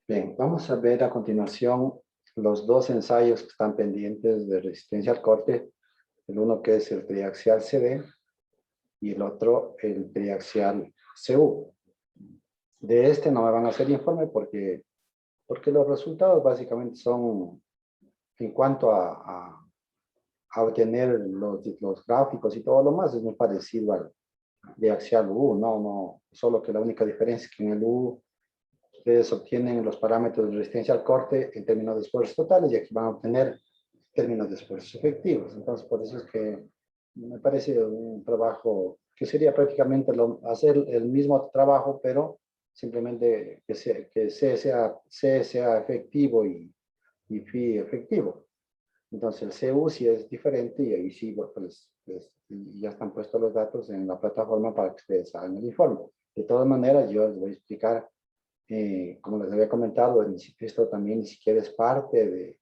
Bien, vamos a ver a continuación los dos ensayos que están pendientes de resistencia al corte. El uno que es el triaxial CD y el otro el triaxial CU. De este no me van a hacer informe porque los resultados básicamente son en cuanto a obtener los gráficos y todo lo más, es muy parecido al triaxial U, no, solo que la única diferencia es que en el U ustedes obtienen los parámetros de resistencia al corte en términos de esfuerzos totales y aquí van a obtener términos de esfuerzos efectivos. Entonces, por eso es que me parece un trabajo que sería prácticamente hacer el mismo trabajo, pero simplemente que C sea efectivo y phi efectivo. Entonces, el CU sí es diferente y ahí sí, pues, ya están puestos los datos en la plataforma para que ustedes hagan el informe. De todas maneras, yo les voy a explicar, como les había comentado, esto también ni siquiera es parte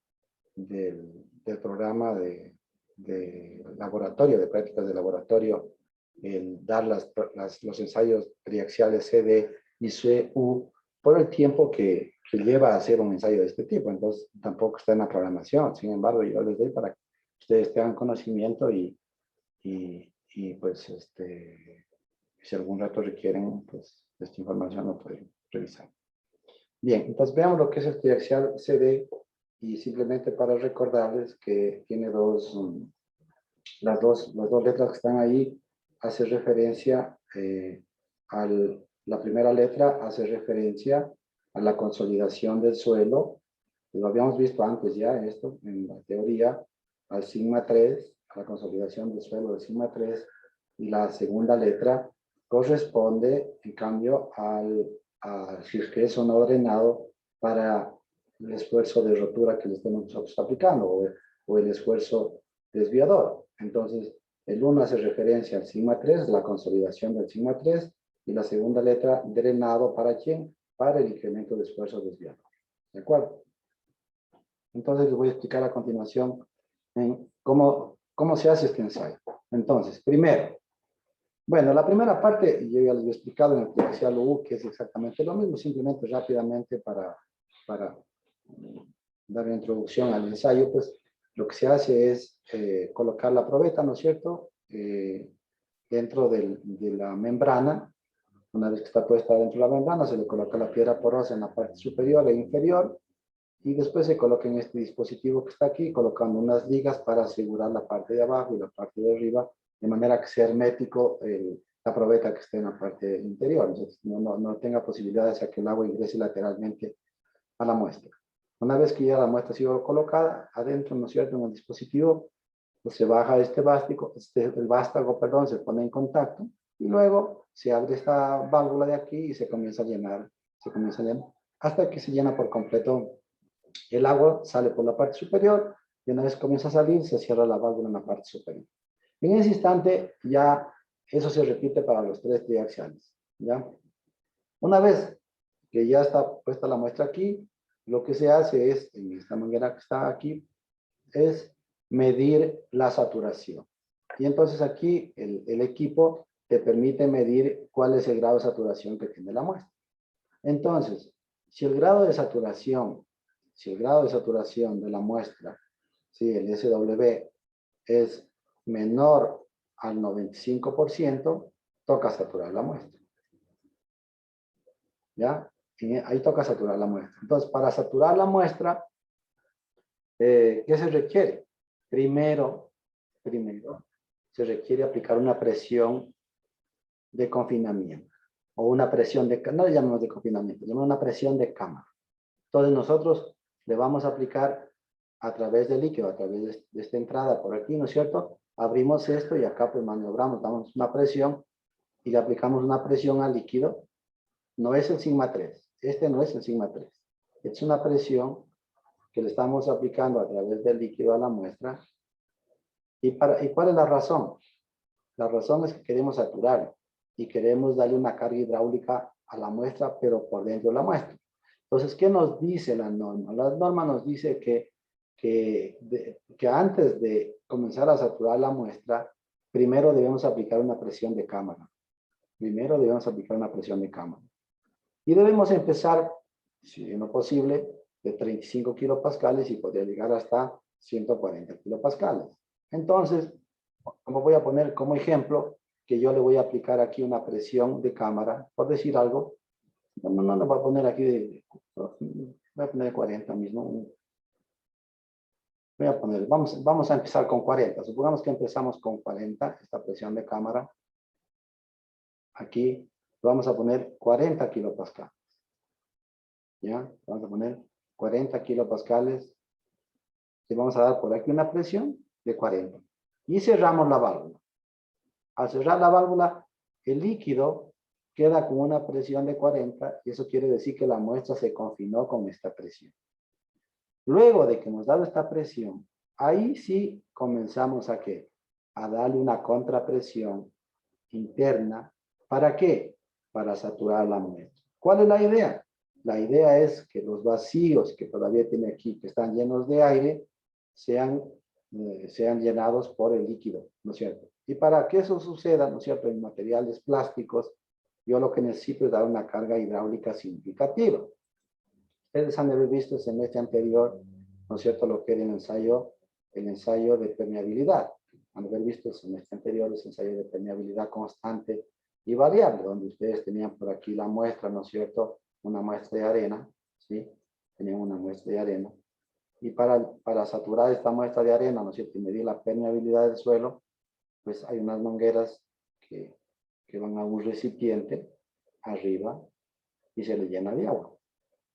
del programa de laboratorio, de prácticas de laboratorio, el dar los ensayos triaxiales CD y CU por el tiempo que lleva a hacer un ensayo de este tipo. Entonces, tampoco está en la programación. Sin embargo, yo les doy para que ustedes tengan conocimiento y pues, si algún rato requieren, pues, esta información lo pueden revisar. Bien, entonces veamos lo que es el triaxial CD y simplemente para recordarles que tiene las dos letras que están ahí hace referencia la primera letra hace referencia a la consolidación del suelo. Lo habíamos visto antes ya esto en la teoría, al sigma 3, a la consolidación del suelo del sigma 3, y la segunda letra corresponde en cambio si es que es o no drenado para el esfuerzo de rotura que le estemos nosotros aplicando o el esfuerzo desviador. Entonces, el 1 hace referencia al sigma 3, la consolidación del sigma 3, y la segunda letra, drenado, ¿para quién? Para el incremento de esfuerzo desviador. ¿De acuerdo? Entonces, les voy a explicar a continuación cómo se hace este ensayo. Entonces, primero, bueno, la primera parte, yo ya les he explicado en el triaxial U, que es exactamente lo mismo, simplemente rápidamente para dar una introducción al ensayo, pues lo que se hace es colocar la probeta, ¿no es cierto?, dentro de la membrana. Una vez que está puesta dentro de la membrana, se le coloca la piedra porosa en la parte superior e inferior, y después se coloca en este dispositivo que está aquí, colocando unas ligas para asegurar la parte de abajo y la parte de arriba, de manera que sea hermético la probeta que esté en la parte interior. Entonces, no tenga posibilidades a que el agua ingrese lateralmente a la muestra. Una vez que ya la muestra ha sido colocada adentro, ¿no es cierto?, en el dispositivo, pues se baja el vástago, perdón, se pone en contacto y luego se abre esta válvula de aquí y se comienza a llenar, hasta que se llena por completo. El agua sale por la parte superior y una vez comienza a salir, se cierra la válvula en la parte superior. En ese instante ya eso se repite para los tres triaxiales, ¿ya? Una vez que ya está puesta la muestra aquí, lo que se hace es, en esta manguera que está aquí, es medir la saturación. Y entonces aquí el equipo te permite medir cuál es el grado de saturación que tiene la muestra. Entonces, si el grado de saturación de la muestra, si el SW es menor al 95%, toca saturar la muestra. ¿Ya? Ahí toca saturar la muestra. Entonces, para saturar la muestra, ¿qué se requiere? Primero, se requiere aplicar una presión de confinamiento o una presión no le llamamos de confinamiento, llamamos una presión de cámara. Entonces nosotros le vamos a aplicar a través del líquido, a través de esta entrada por aquí, ¿no es cierto? Abrimos esto y acá pues maniobramos, damos una presión y le aplicamos una presión al líquido. No es el sigma 3, este no es el sigma 3. Es una presión que le estamos aplicando a través del líquido a la muestra. ¿Y cuál es la razón? La razón es que queremos saturar y queremos darle una carga hidráulica a la muestra, pero por dentro de la muestra. Entonces, ¿qué nos dice la norma? La norma nos dice que antes de comenzar a saturar la muestra, primero debemos aplicar una presión de cámara. Y debemos empezar si es no posible, de 35 kilopascales y podría llegar hasta 140 kilopascales. Entonces, como voy a poner como ejemplo, que yo le voy a aplicar aquí una presión de cámara, por decir algo, no le voy a poner aquí voy a poner 40 mismo. Voy a poner, vamos a empezar con 40. Supongamos que empezamos con 40, esta presión de cámara. Aquí vamos a poner 40 kilopascales. ¿Ya? Vamos a poner 40 kilopascales. Y vamos a dar por aquí una presión de 40. Y cerramos la válvula. Al cerrar la válvula, el líquido queda con una presión de 40 y eso quiere decir que la muestra se confinó con esta presión. Luego de que hemos dado esta presión, ahí sí comenzamos a ¿qué? A darle una contrapresión interna. ¿Para qué? Para saturar la muestra. ¿Cuál es la idea? La idea es que los vacíos que todavía tiene aquí, que están llenos de aire, sean llenados por el líquido, ¿no es cierto? Y para que eso suceda, ¿no es cierto? En materiales plásticos, yo lo que necesito es dar una carga hidráulica significativa. Ustedes han de haber visto el semestre anterior, ¿no es cierto?, lo que era el ensayo de permeabilidad. Han de haber visto el semestre anterior ese ensayo de permeabilidad constante y variable, donde ustedes tenían por aquí la muestra, ¿no es cierto?, una muestra de arena, ¿sí? Tenían una muestra de arena. Y para saturar esta muestra de arena, ¿no es cierto?, y medir la permeabilidad del suelo, pues hay unas mangueras que van a un recipiente arriba y se le llena de agua.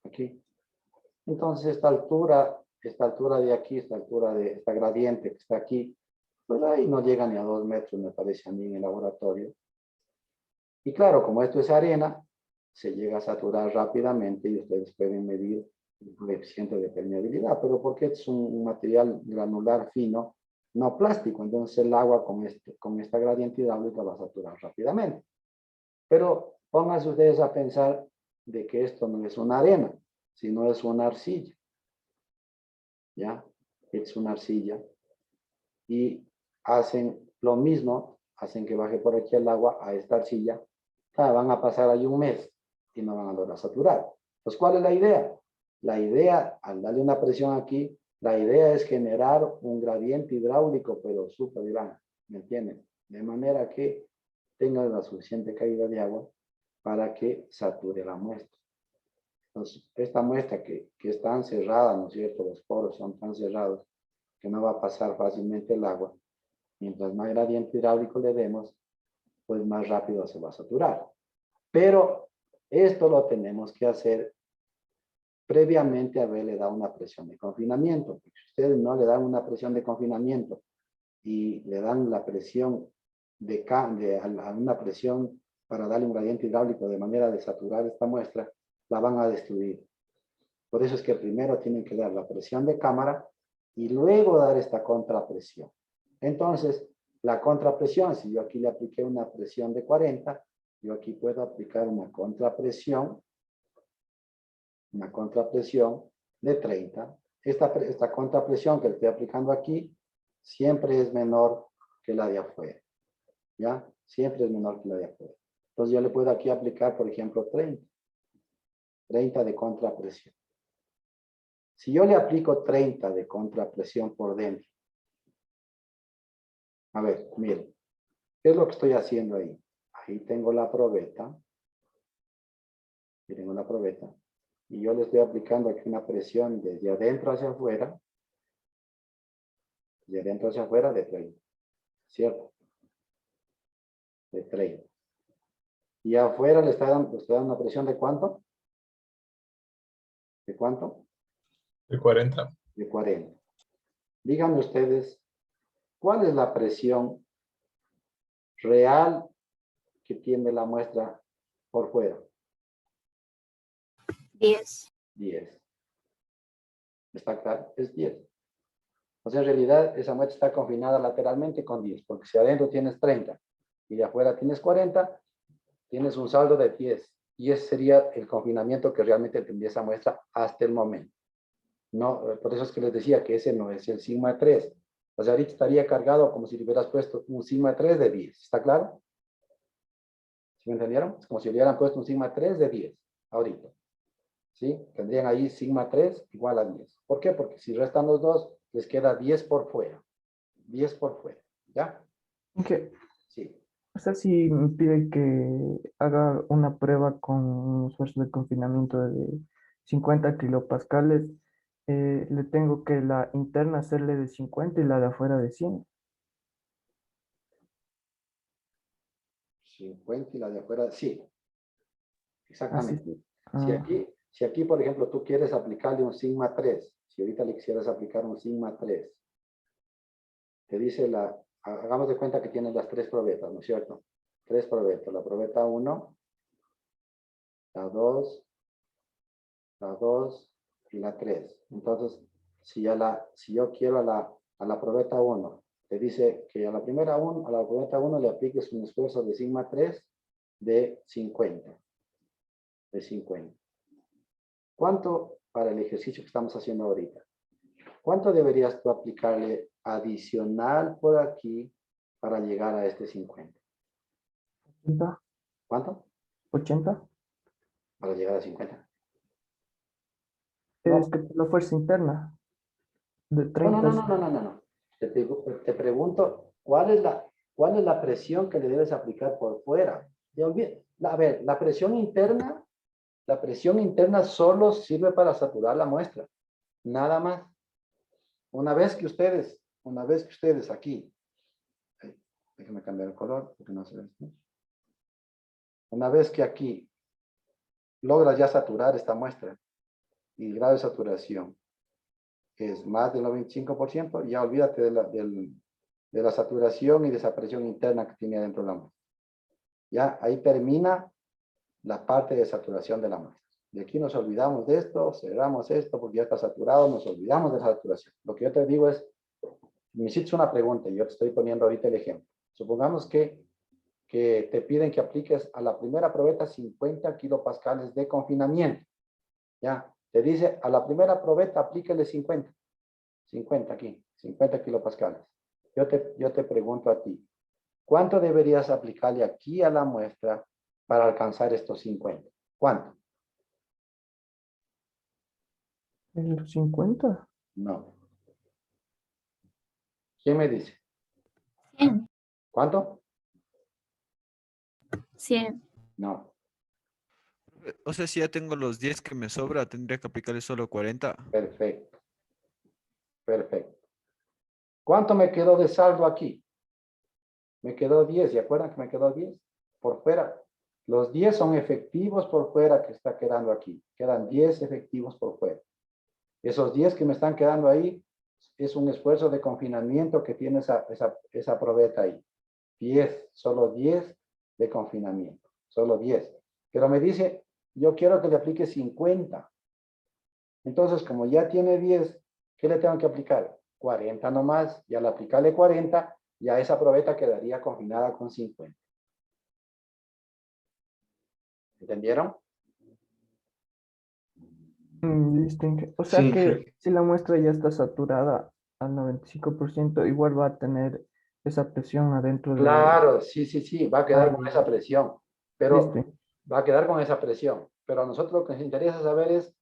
Aquí. Entonces esta altura de aquí, esta altura de esta gradiente que está aquí, pues ahí no llega ni a 2 metros, me parece a mí en el laboratorio. Y claro, como esto es arena, se llega a saturar rápidamente y ustedes pueden medir el coeficiente de permeabilidad, pero porque es un material granular fino, no plástico, entonces el agua con esta gradiente hidráulica va a saturar rápidamente. Pero pónganse ustedes a pensar de que esto no es una arena, sino es una arcilla. ¿Ya? Es una arcilla. Y hacen lo mismo, hacen que baje por aquí el agua a esta arcilla. Van a pasar ahí un mes y no van a lograr saturar. Pues, ¿cuál es la idea? La idea, al darle una presión aquí, la idea es generar un gradiente hidráulico, pero súper grande, ¿me entienden? De manera que tenga la suficiente caída de agua para que sature la muestra. Entonces, esta muestra que es tan cerrada, ¿no es cierto? Los poros son tan cerrados que no va a pasar fácilmente el agua. Mientras más gradiente hidráulico le demos, pues más rápido se va a saturar. Pero esto lo tenemos que hacer previamente a haberle dado una presión de confinamiento. Porque si ustedes no le dan una presión de confinamiento y le dan la presión a una presión para darle un gradiente hidráulico de manera de saturar esta muestra, la van a destruir. Por eso es que primero tienen que dar la presión de cámara y luego dar esta contrapresión. Entonces, la contrapresión, si yo aquí le apliqué una presión de 40, yo aquí puedo aplicar una contrapresión de 30. Esta contrapresión que le estoy aplicando aquí siempre es menor que la de afuera. ¿Ya? Siempre es menor que la de afuera. Entonces yo le puedo aquí aplicar, por ejemplo, 30 de contrapresión. Si yo le aplico 30 de contrapresión por dentro, a ver, miren, ¿qué es lo que estoy haciendo ahí? Ahí tengo la probeta. Aquí tengo la probeta. Y yo le estoy aplicando aquí una presión desde adentro hacia afuera. De adentro hacia afuera de 30. ¿Cierto? De 30. Y afuera le estoy dando una presión de ¿cuánto? ¿De cuánto? De 40. De 40. Díganme ustedes, ¿cuál es la presión real que tiene la muestra por fuera? 10. 10. ¿Está claro? Es 10. O sea, en realidad esa muestra está confinada lateralmente con 10, porque si adentro tienes 30 y de afuera tienes 40, tienes un saldo de 10. Y ese sería el confinamiento que realmente tendría esa muestra hasta el momento. No, por eso es que les decía que ese no es el sigma 3. O sea, ahorita estaría cargado como si le hubieras puesto un sigma 3 de 10. ¿Está claro? ¿Sí me entendieron? Es como si le hubieran puesto un sigma 3 de 10 ahorita. ¿sí? Tendrían ahí sigma 3 igual a 10. ¿Por qué? Porque si restan los dos, les queda 10 por fuera. 10 por fuera, ¿ya? Ok. Sí. O sea, si me pide que haga una prueba con un esfuerzo de confinamiento de 50 kilopascales, le tengo que la interna hacerle de 50 y la de afuera de 100. 50 y la de afuera, sí, Así exactamente. sí. Si Ah, aquí, si aquí, por ejemplo, tú quieres aplicarle un sigma 3, si ahorita le quisieras aplicar un sigma 3, te dice hagamos de cuenta que tienes las tres probetas, ¿no es cierto? Tres probetas, la probeta 1, la 2, la 2 y la 3. Entonces, si yo quiero a la probeta 1, te dice que a la probeta 1 le apliques un esfuerzo de sigma 3 de 50. De 50. ¿Cuánto para el ejercicio que estamos haciendo ahorita? ¿Cuánto deberías tú aplicarle adicional por aquí para llegar a este 50? 80, ¿Cuánto? 80. Para llegar a 50. Es No, que por la fuerza interna de no, no, 30. no, no, no, no, no, no. Te pregunto, ¿cuál es la presión que le debes aplicar por fuera? A ver, la presión interna solo sirve para saturar la muestra, nada más. Una vez que ustedes aquí, déjenme cambiar el color porque no se ve esto. Una vez que aquí logras ya saturar esta muestra y el grado de saturación es más del 95%, ya olvídate de la saturación y de esa presión interna que tiene dentro de la muestra. Ya ahí termina la parte de saturación de la muestra. De aquí nos olvidamos de esto, cerramos esto porque ya está saturado, nos olvidamos de la saturación. Lo que yo te digo es, me hiciste una pregunta y yo te estoy poniendo ahorita el ejemplo. Supongamos que te piden que apliques a la primera probeta 50 kilopascales de confinamiento. ¿Ya? Te dice, a la primera probeta aplíquele 50. 50 aquí, 50 kilopascales. Yo te pregunto a ti, ¿cuánto deberías aplicarle aquí a la muestra para alcanzar estos 50? ¿Cuánto? ¿El 50? No. ¿Quién me dice? 100, ¿Cuánto? 100. No. O sea, si ya tengo los 10 que me sobra, tendría que aplicarle solo 40. Perfecto. Perfecto. ¿Cuánto me quedó de saldo aquí? Me quedó 10. ¿Se acuerdan que me quedó 10? Por fuera. Los 10 son efectivos por fuera que está quedando aquí. Quedan 10 efectivos por fuera. Esos 10 que me están quedando ahí es un esfuerzo de confinamiento que tiene esa probeta ahí. 10, solo 10 de confinamiento. Solo 10. Pero me dice, yo quiero que le aplique 50. Entonces, como ya tiene 10, ¿qué le tengo que aplicar? 40 nomás. Y al aplicarle 40, ya esa probeta quedaría confinada con 50. ¿Entendieron? Listo. O sea Sí. que si la muestra ya está saturada al 95%, igual va a tener esa presión adentro de... Claro, sí, sí, sí, va a Ah, quedar con esa presión, pero listo. va a quedar con esa presión. Pero a nosotros lo que nos interesa saber es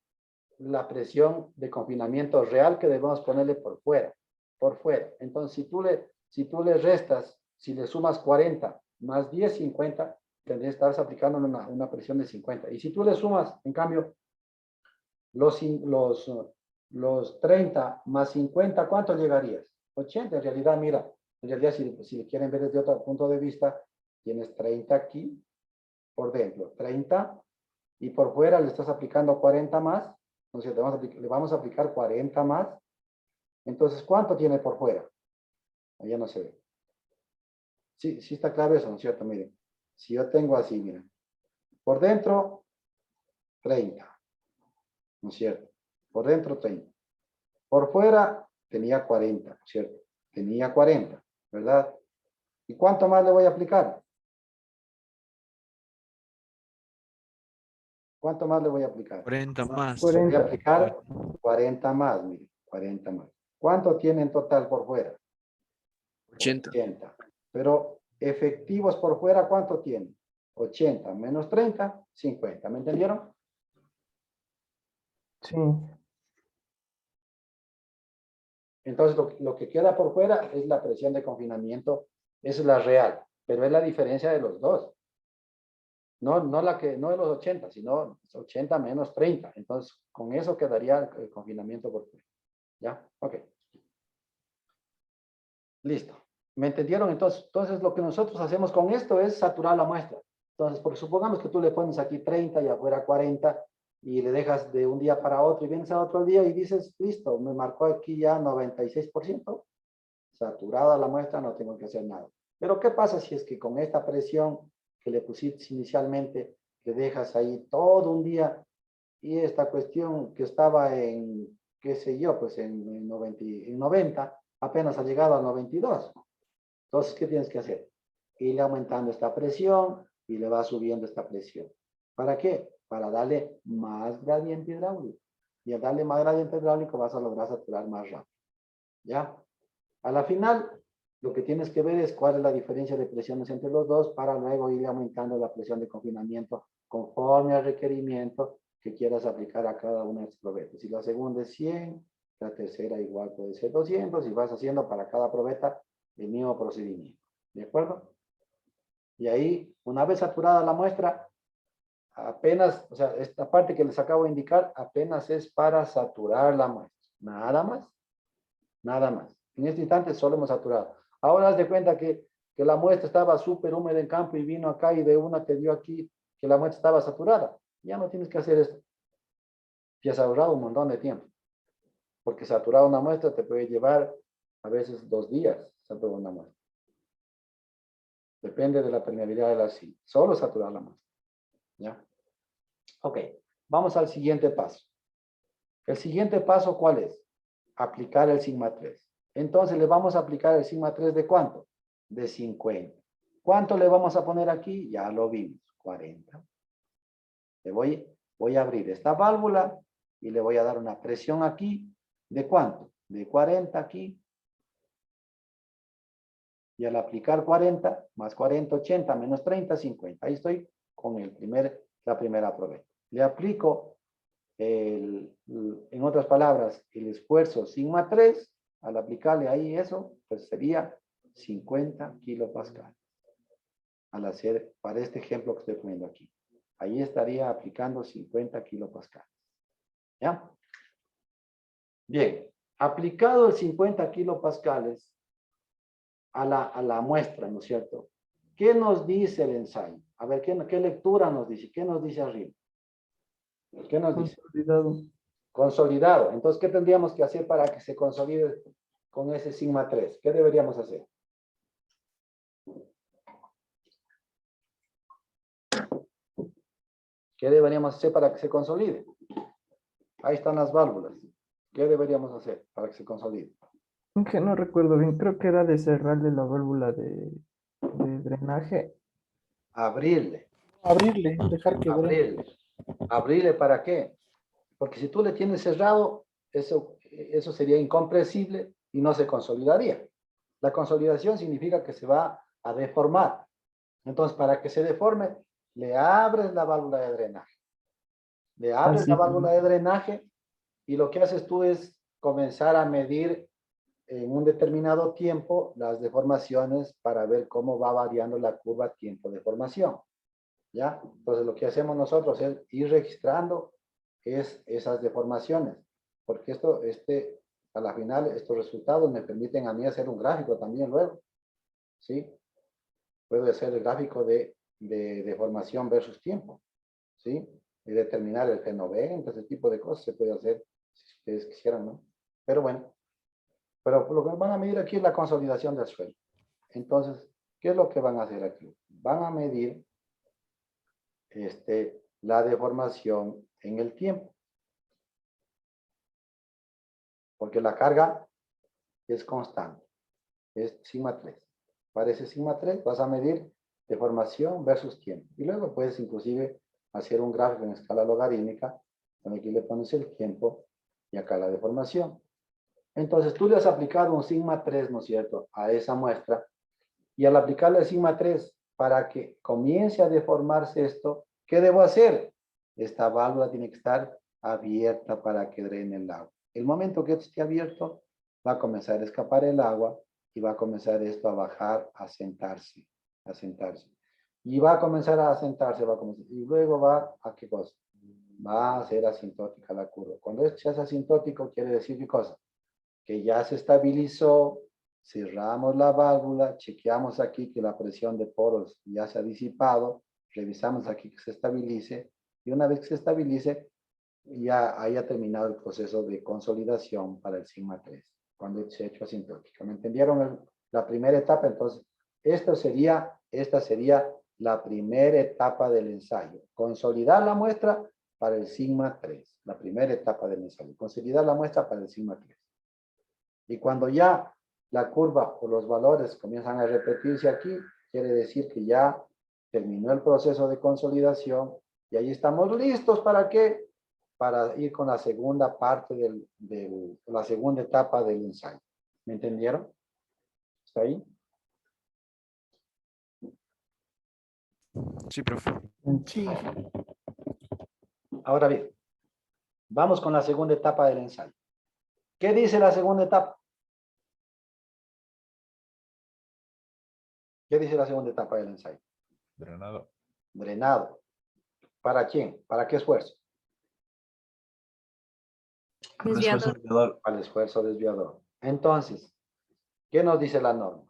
la presión de confinamiento real que debemos ponerle por fuera, por fuera. Entonces, si tú le restas, si le sumas 40 más 10, 50, tendrías que estar aplicando una presión de 50. Y si tú le sumas, en cambio, los, los, los 30 más 50, ¿cuánto llegarías? 80. En realidad, mira, en realidad si quieren ver desde otro punto de vista, tienes 30 aquí, por dentro, 30, y por fuera le estás aplicando 40 más, entonces le vamos a aplicar 40 más, entonces, ¿cuánto tiene por fuera? Allá no se ve. Sí, sí está claro eso, ¿no es cierto? Miren, si yo tengo así, miren, por dentro, 30, ¿no es cierto? Por dentro, 30. Por fuera tenía 40, ¿no es cierto? Tenía 40, ¿verdad? ¿Y cuánto más le voy a aplicar? ¿Cuánto más le voy a aplicar? 40 más. Le voy a 40. aplicar 40 más, mire, 40 más. ¿Cuánto tiene en total por fuera? 80. 80. Pero efectivos por fuera, ¿cuánto tiene? 80 menos 30, 50. ¿Me entendieron? Sí, Entonces, lo que queda por fuera es la presión de confinamiento, esa es la real, pero es la diferencia de los dos. No de los 80, sino 80 menos 30. Entonces, con eso quedaría el confinamiento por fuera. ¿Ya? Ok. Listo. ¿Me entendieron? Entonces, lo que nosotros hacemos con esto es saturar la muestra. Entonces, porque supongamos que tú le pones aquí 30 y afuera 40 y le dejas de un día para otro y vienes a otro día y dices, listo, me marcó aquí ya 96%. Saturada la muestra, no tengo que hacer nada. Pero ¿qué pasa si es que con esta presión que le pusiste inicialmente, le dejas ahí todo un día y esta cuestión que estaba en, qué sé yo, pues en 90, apenas ha llegado a 92? Entonces, ¿qué tienes que hacer? Ir aumentando esta presión y le va subiendo esta presión. ¿Para qué? Para darle más gradiente hidráulico. Y al darle más gradiente hidráulico vas a lograr saturar más rápido. ¿Ya? A la final, lo que tienes que ver es cuál es la diferencia de presiones entre los dos para luego ir aumentando la presión de confinamiento conforme al requerimiento que quieras aplicar a cada una de estas probetas. Si la segunda es 100, la tercera igual puede ser 200 y vas haciendo para cada probeta el mismo procedimiento. ¿De acuerdo? Y ahí, una vez saturada la muestra, apenas, o sea, esta parte que les acabo de indicar, apenas es para saturar la muestra. Nada más. Nada más. En este instante solo hemos saturado. Ahora haz de cuenta que la muestra estaba súper húmeda en campo y vino acá y de una te dio aquí que la muestra estaba saturada. Ya no tienes que hacer esto. Y has ahorrado un montón de tiempo. Porque saturar una muestra te puede llevar a veces 2 días saturar una muestra. Depende de la permeabilidad de la silla. Solo saturar la muestra. ¿Ya? Ok. Vamos al siguiente paso. El siguiente paso, ¿cuál es? Aplicar el sigma 3. Entonces le vamos a aplicar el sigma 3 ¿de cuánto? De 50. ¿Cuánto le vamos a poner aquí? Ya lo vimos, 40. Voy a abrir esta válvula y le voy a dar una presión aquí. ¿De cuánto? De 40 aquí. Y al aplicar 40, más 40, 80, menos 30, 50. Ahí estoy con la primera probeta. Le aplico, en otras palabras, el esfuerzo sigma 3. Al aplicarle ahí eso, pues sería 50 kilopascales. Al hacer, para este ejemplo que estoy poniendo aquí. Ahí estaría aplicando 50 kilopascales. ¿Ya? Bien, aplicado el 50 kilopascales a la muestra, ¿no es cierto? ¿Qué nos dice el ensayo? A ver, ¿qué lectura nos dice? ¿Qué nos dice arriba? ¿Qué nos dice? consolidado. Consolidado. Entonces, ¿qué tendríamos que hacer para que se consolide con ese sigma 3? ¿Qué deberíamos hacer? ¿Qué deberíamos hacer para que se consolide? Ahí están las válvulas. ¿Qué deberíamos hacer para que se consolide? Aunque no recuerdo bien, creo que era de cerrarle la válvula de drenaje. Abrirle. Abrirle, dejar que drene. Abrirle. ¿Abrirle para qué? Porque si tú le tienes cerrado, eso sería incompresible y no se consolidaría. La consolidación significa que se va a deformar. Entonces, para que se deforme, le abres la válvula de drenaje. Le abres Así la es. válvula de drenaje y lo que haces tú es comenzar a medir en un determinado tiempo las deformaciones para ver cómo va variando la curva tiempo de formación. ¿Ya? Entonces, lo que hacemos nosotros es ir registrando esas deformaciones, porque a la final, estos resultados me permiten a mí hacer un gráfico también luego, ¿sí? Puedo hacer el gráfico de deformación versus tiempo, ¿sí? Y determinar el G90, ese tipo de cosas se puede hacer si ustedes quisieran, ¿no? Pero bueno, pero lo que van a medir aquí es la consolidación del suelo. Entonces, ¿qué es lo que van a hacer aquí? Van a medir la deformación en el tiempo. Porque la carga es constante. Es sigma 3. Para ese sigma 3 vas a medir deformación versus tiempo. Y luego puedes inclusive hacer un gráfico en escala logarítmica, donde aquí le pones el tiempo y acá la deformación. Entonces tú le has aplicado un sigma 3, ¿no es cierto?, a esa muestra. Y al aplicarle el sigma 3, para que comience a deformarse esto, ¿qué debo hacer? Esta válvula tiene que estar abierta para que drene el agua. El momento que esto esté abierto, va a comenzar a escapar el agua y va a comenzar esto a bajar, a sentarse, a sentarse. Y va a comenzar a sentarse, y luego va a ¿qué cosa? Va a ser asintótica la curva. Cuando esto es asintótico, quiere decir ¿qué cosa? Que ya se estabilizó, cerramos la válvula, chequeamos aquí que la presión de poros ya se ha disipado, revisamos aquí que se estabilice, y una vez que se estabilice, ya haya terminado el proceso de consolidación para el sigma 3, cuando se ha hecho asintótica. ¿Me entendieron la primera etapa? Entonces, esta sería la primera etapa del ensayo. Consolidar la muestra para el sigma 3, la primera etapa del ensayo. Consolidar la muestra para el sigma 3. Y cuando ya la curva o los valores comienzan a repetirse aquí, quiere decir que ya terminó el proceso de consolidación y ahí estamos listos ¿para qué? Para ir con la segunda parte la segunda etapa del ensayo. ¿Me entendieron? ¿Está ahí? Sí, profe. Sí. Ahora bien, vamos con la segunda etapa del ensayo. ¿Qué dice la segunda etapa? ¿Qué dice la segunda etapa del ensayo? Drenado. Drenado. ¿Para quién? ¿Para qué esfuerzo? Desviador. Al esfuerzo desviador. Entonces, ¿qué nos dice la norma?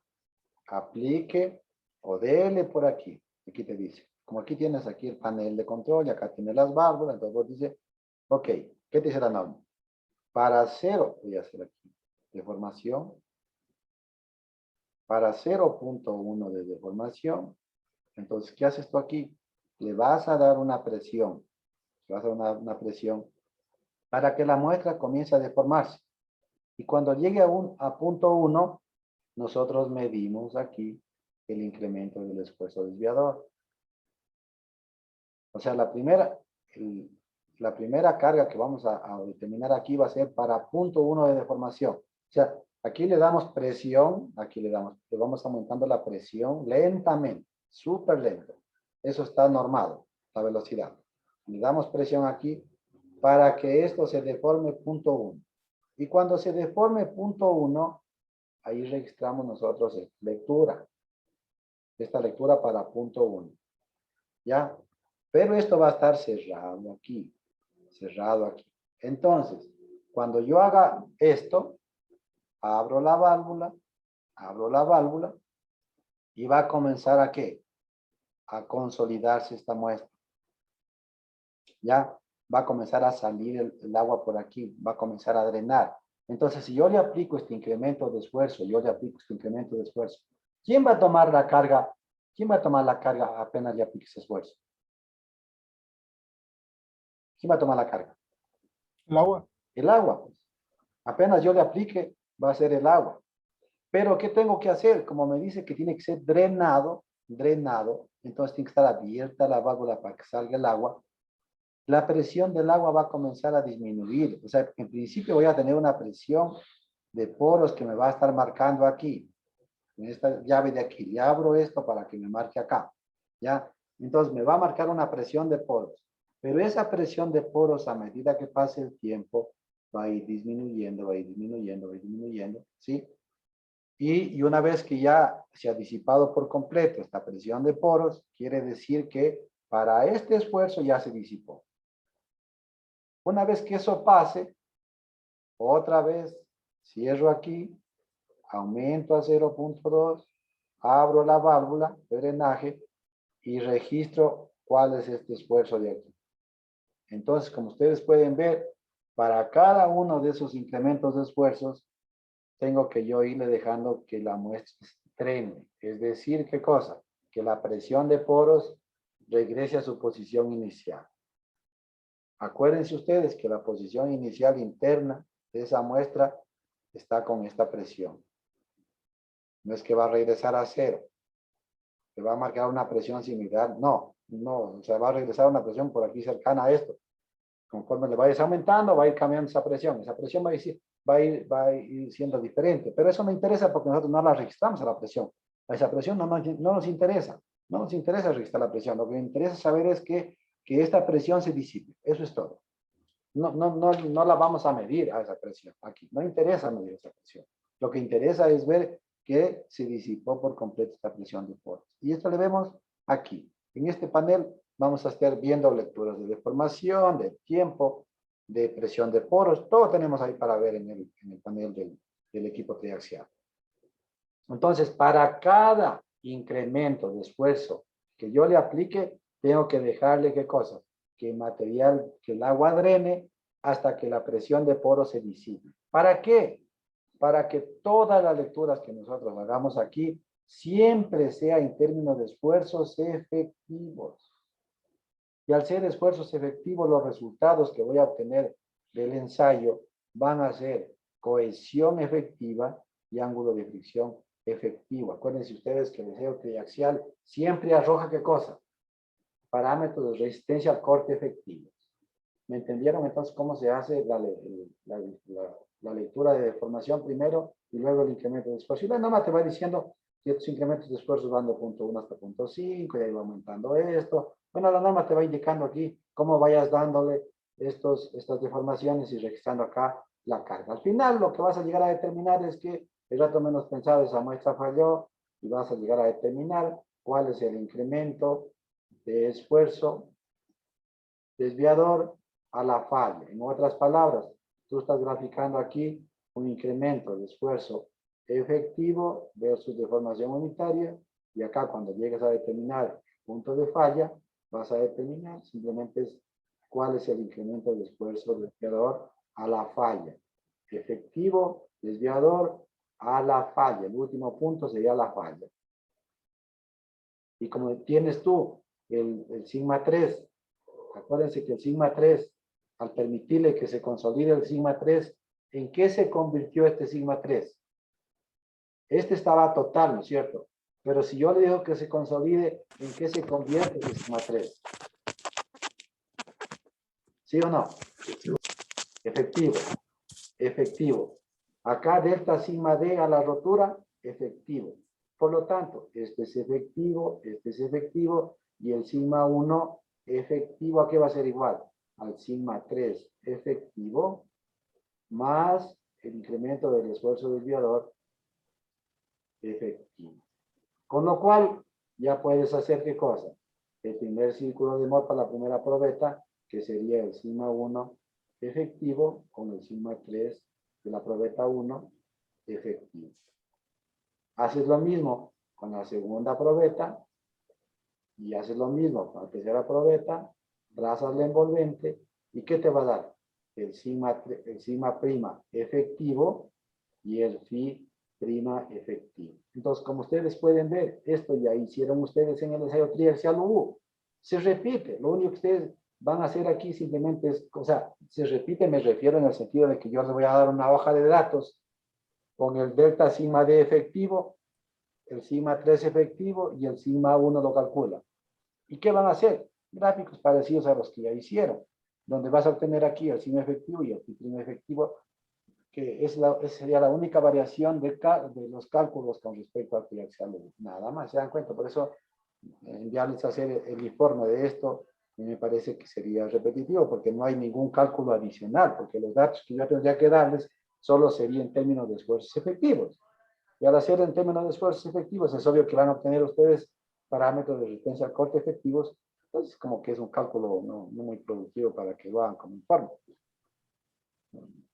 Aplique o dele por aquí. Aquí te dice, como aquí tienes aquí el panel de control y acá tienes las válvulas, entonces vos dices, ok, ¿qué te dice la norma? Para 0, voy a hacer aquí, deformación. Para 0.1 de deformación, entonces, ¿qué haces tú aquí? Le vas a dar una presión, le vas a dar una presión para que la muestra comience a deformarse. Y cuando llegue a punto 1, nosotros medimos aquí el incremento del esfuerzo desviador. O sea, la primera carga que vamos a determinar aquí va a ser para punto 1 de deformación. O sea, aquí le damos presión, le vamos aumentando la presión lentamente, súper lento. Eso está normado, la velocidad. Le damos presión aquí para que esto se deforme punto 1. Y cuando se deforme punto 1, ahí registramos nosotros lectura. Esta lectura para punto 1. ¿Ya? Pero esto va a estar cerrado aquí. Cerrado aquí. Entonces, cuando yo haga esto, abro la válvula y va a comenzar a ¿qué? A consolidarse esta muestra. Ya va a comenzar a salir el agua por aquí, va a comenzar a drenar. Entonces, si yo le aplico este incremento de esfuerzo, ¿quién va a tomar la carga? ¿Quién va a tomar la carga apenas le aplique ese esfuerzo? ¿Quién va a tomar la carga? El agua. El agua, pues. Apenas yo le aplique, va a ser el agua. Pero, ¿qué tengo que hacer? Como me dice que tiene que ser drenado, entonces tiene que estar abierta la válvula para que salga el agua. La presión del agua va a comenzar a disminuir. O sea, en principio voy a tener una presión de poros que me va a estar marcando aquí. En esta llave de aquí. Le abro esto para que me marque acá. ¿Ya? Entonces me va a marcar una presión de poros. Pero esa presión de poros a medida que pase el tiempo va a ir disminuyendo, ¿sí? Y una vez que ya se ha disipado por completo esta presión de poros, quiere decir que para este esfuerzo ya se disipó. Una vez que eso pase, otra vez cierro aquí, aumento a 0.2, abro la válvula de drenaje y registro cuál es este esfuerzo de aquí. Entonces, como ustedes pueden ver, para cada uno de esos incrementos de esfuerzos, tengo que yo irle dejando que la muestra drene. Es decir, ¿qué cosa? Que la presión de poros regrese a su posición inicial. Acuérdense ustedes que la posición inicial interna de esa muestra está con esta presión. No es que va a regresar a 0. Se va a marcar una presión similar. No. O sea, va a regresar a una presión por aquí cercana a esto. Conforme le vayas aumentando, va a ir cambiando esa presión. Esa presión va a ir siendo diferente. Pero eso no interesa porque nosotros no la registramos a la presión. A esa presión no nos interesa. No nos interesa registrar la presión. Lo que nos interesa saber es que esta presión se disipe. Eso es todo. no la vamos a medir a esa presión aquí. No interesa medir esa presión. Lo que interesa es ver que se disipó por completo esta presión de poros. Y esto le vemos aquí. En este panel vamos a estar viendo lecturas de deformación, de tiempo, de presión de poros. Todo tenemos ahí para ver en el panel del equipo triaxial. Entonces, para cada incremento de esfuerzo que yo le aplique, tengo que dejarle ¿qué cosa? Que el agua drene hasta que la presión de poros se disipe. ¿Para qué? Para que todas las lecturas que nosotros hagamos aquí siempre sea en términos de esfuerzos efectivos. Y al ser esfuerzos efectivos, los resultados que voy a obtener del ensayo van a ser cohesión efectiva y ángulo de fricción efectivo. Acuérdense ustedes que el deseo triaxial siempre arroja ¿qué cosa? Parámetros de resistencia al corte efectivos. ¿Me entendieron entonces cómo se hace la lectura de deformación primero y luego el incremento de esfuerzo? Y la norma te va diciendo que estos incrementos de esfuerzo van de punto 1 hasta punto 5 y ahí va aumentando esto. Bueno, la norma te va indicando aquí cómo vayas dándole estas deformaciones y registrando acá la carga. Al final lo que vas a llegar a determinar es que el rato menos pensado esa muestra falló y vas a llegar a determinar cuál es el incremento de esfuerzo desviador a la falla. En otras palabras, tú estás graficando aquí un incremento de esfuerzo efectivo versus deformación unitaria, y acá cuando llegues a determinar punto de falla, vas a determinar simplemente cuál es el incremento de esfuerzo desviador a la falla. Efectivo, desviador a la falla. El último punto sería la falla. Y como tienes tú el sigma 3, acuérdense que el sigma 3, al permitirle que se consolide el sigma 3, ¿en qué se convirtió este sigma 3? Este estaba total, ¿no es cierto? Pero si yo le digo que se consolide, ¿en qué se convierte el sigma 3? ¿Sí o no? Efectivo. Efectivo. Acá delta sigma D a la rotura, efectivo. Por lo tanto, este es efectivo y el sigma 1 efectivo, ¿a qué va a ser igual? Al sigma 3 efectivo más el incremento del esfuerzo desviador efectivo. Con lo cual, ya puedes hacer ¿qué cosa? El primer círculo de Mohs para la primera probeta, que sería el sigma 1 efectivo con el sigma 3 de la probeta 1 efectivo. Haces lo mismo con la segunda probeta y haces lo mismo con la tercera probeta, trazas la envolvente y ¿qué te va a dar? El sigma prima efectivo y el phi prima efectivo. Entonces, como ustedes pueden ver, esto ya hicieron ustedes en el ensayo triaxial U. Se repite, lo único que ustedes van a hacer aquí simplemente es, o sea, se repite, me refiero en el sentido de que yo les voy a dar una hoja de datos con el delta sigma D efectivo, el sigma 3 efectivo y el sigma 1 lo calcula. ¿Y qué van a hacer? Gráficos parecidos a los que ya hicieron, donde vas a obtener aquí el sigma efectivo y el phi prima efectivo, que sería la única variación de los cálculos con respecto al triaxial. Nada más, se dan cuenta. Por eso enviarles a hacer el informe de esto me parece que sería repetitivo, porque no hay ningún cálculo adicional, porque los datos que yo tendría que darles solo serían en términos de esfuerzos efectivos. Y al hacer en términos de esfuerzos efectivos, es obvio que van a obtener ustedes parámetros de resistencia al corte efectivos, entonces como que es un cálculo no muy productivo para que lo hagan como informe.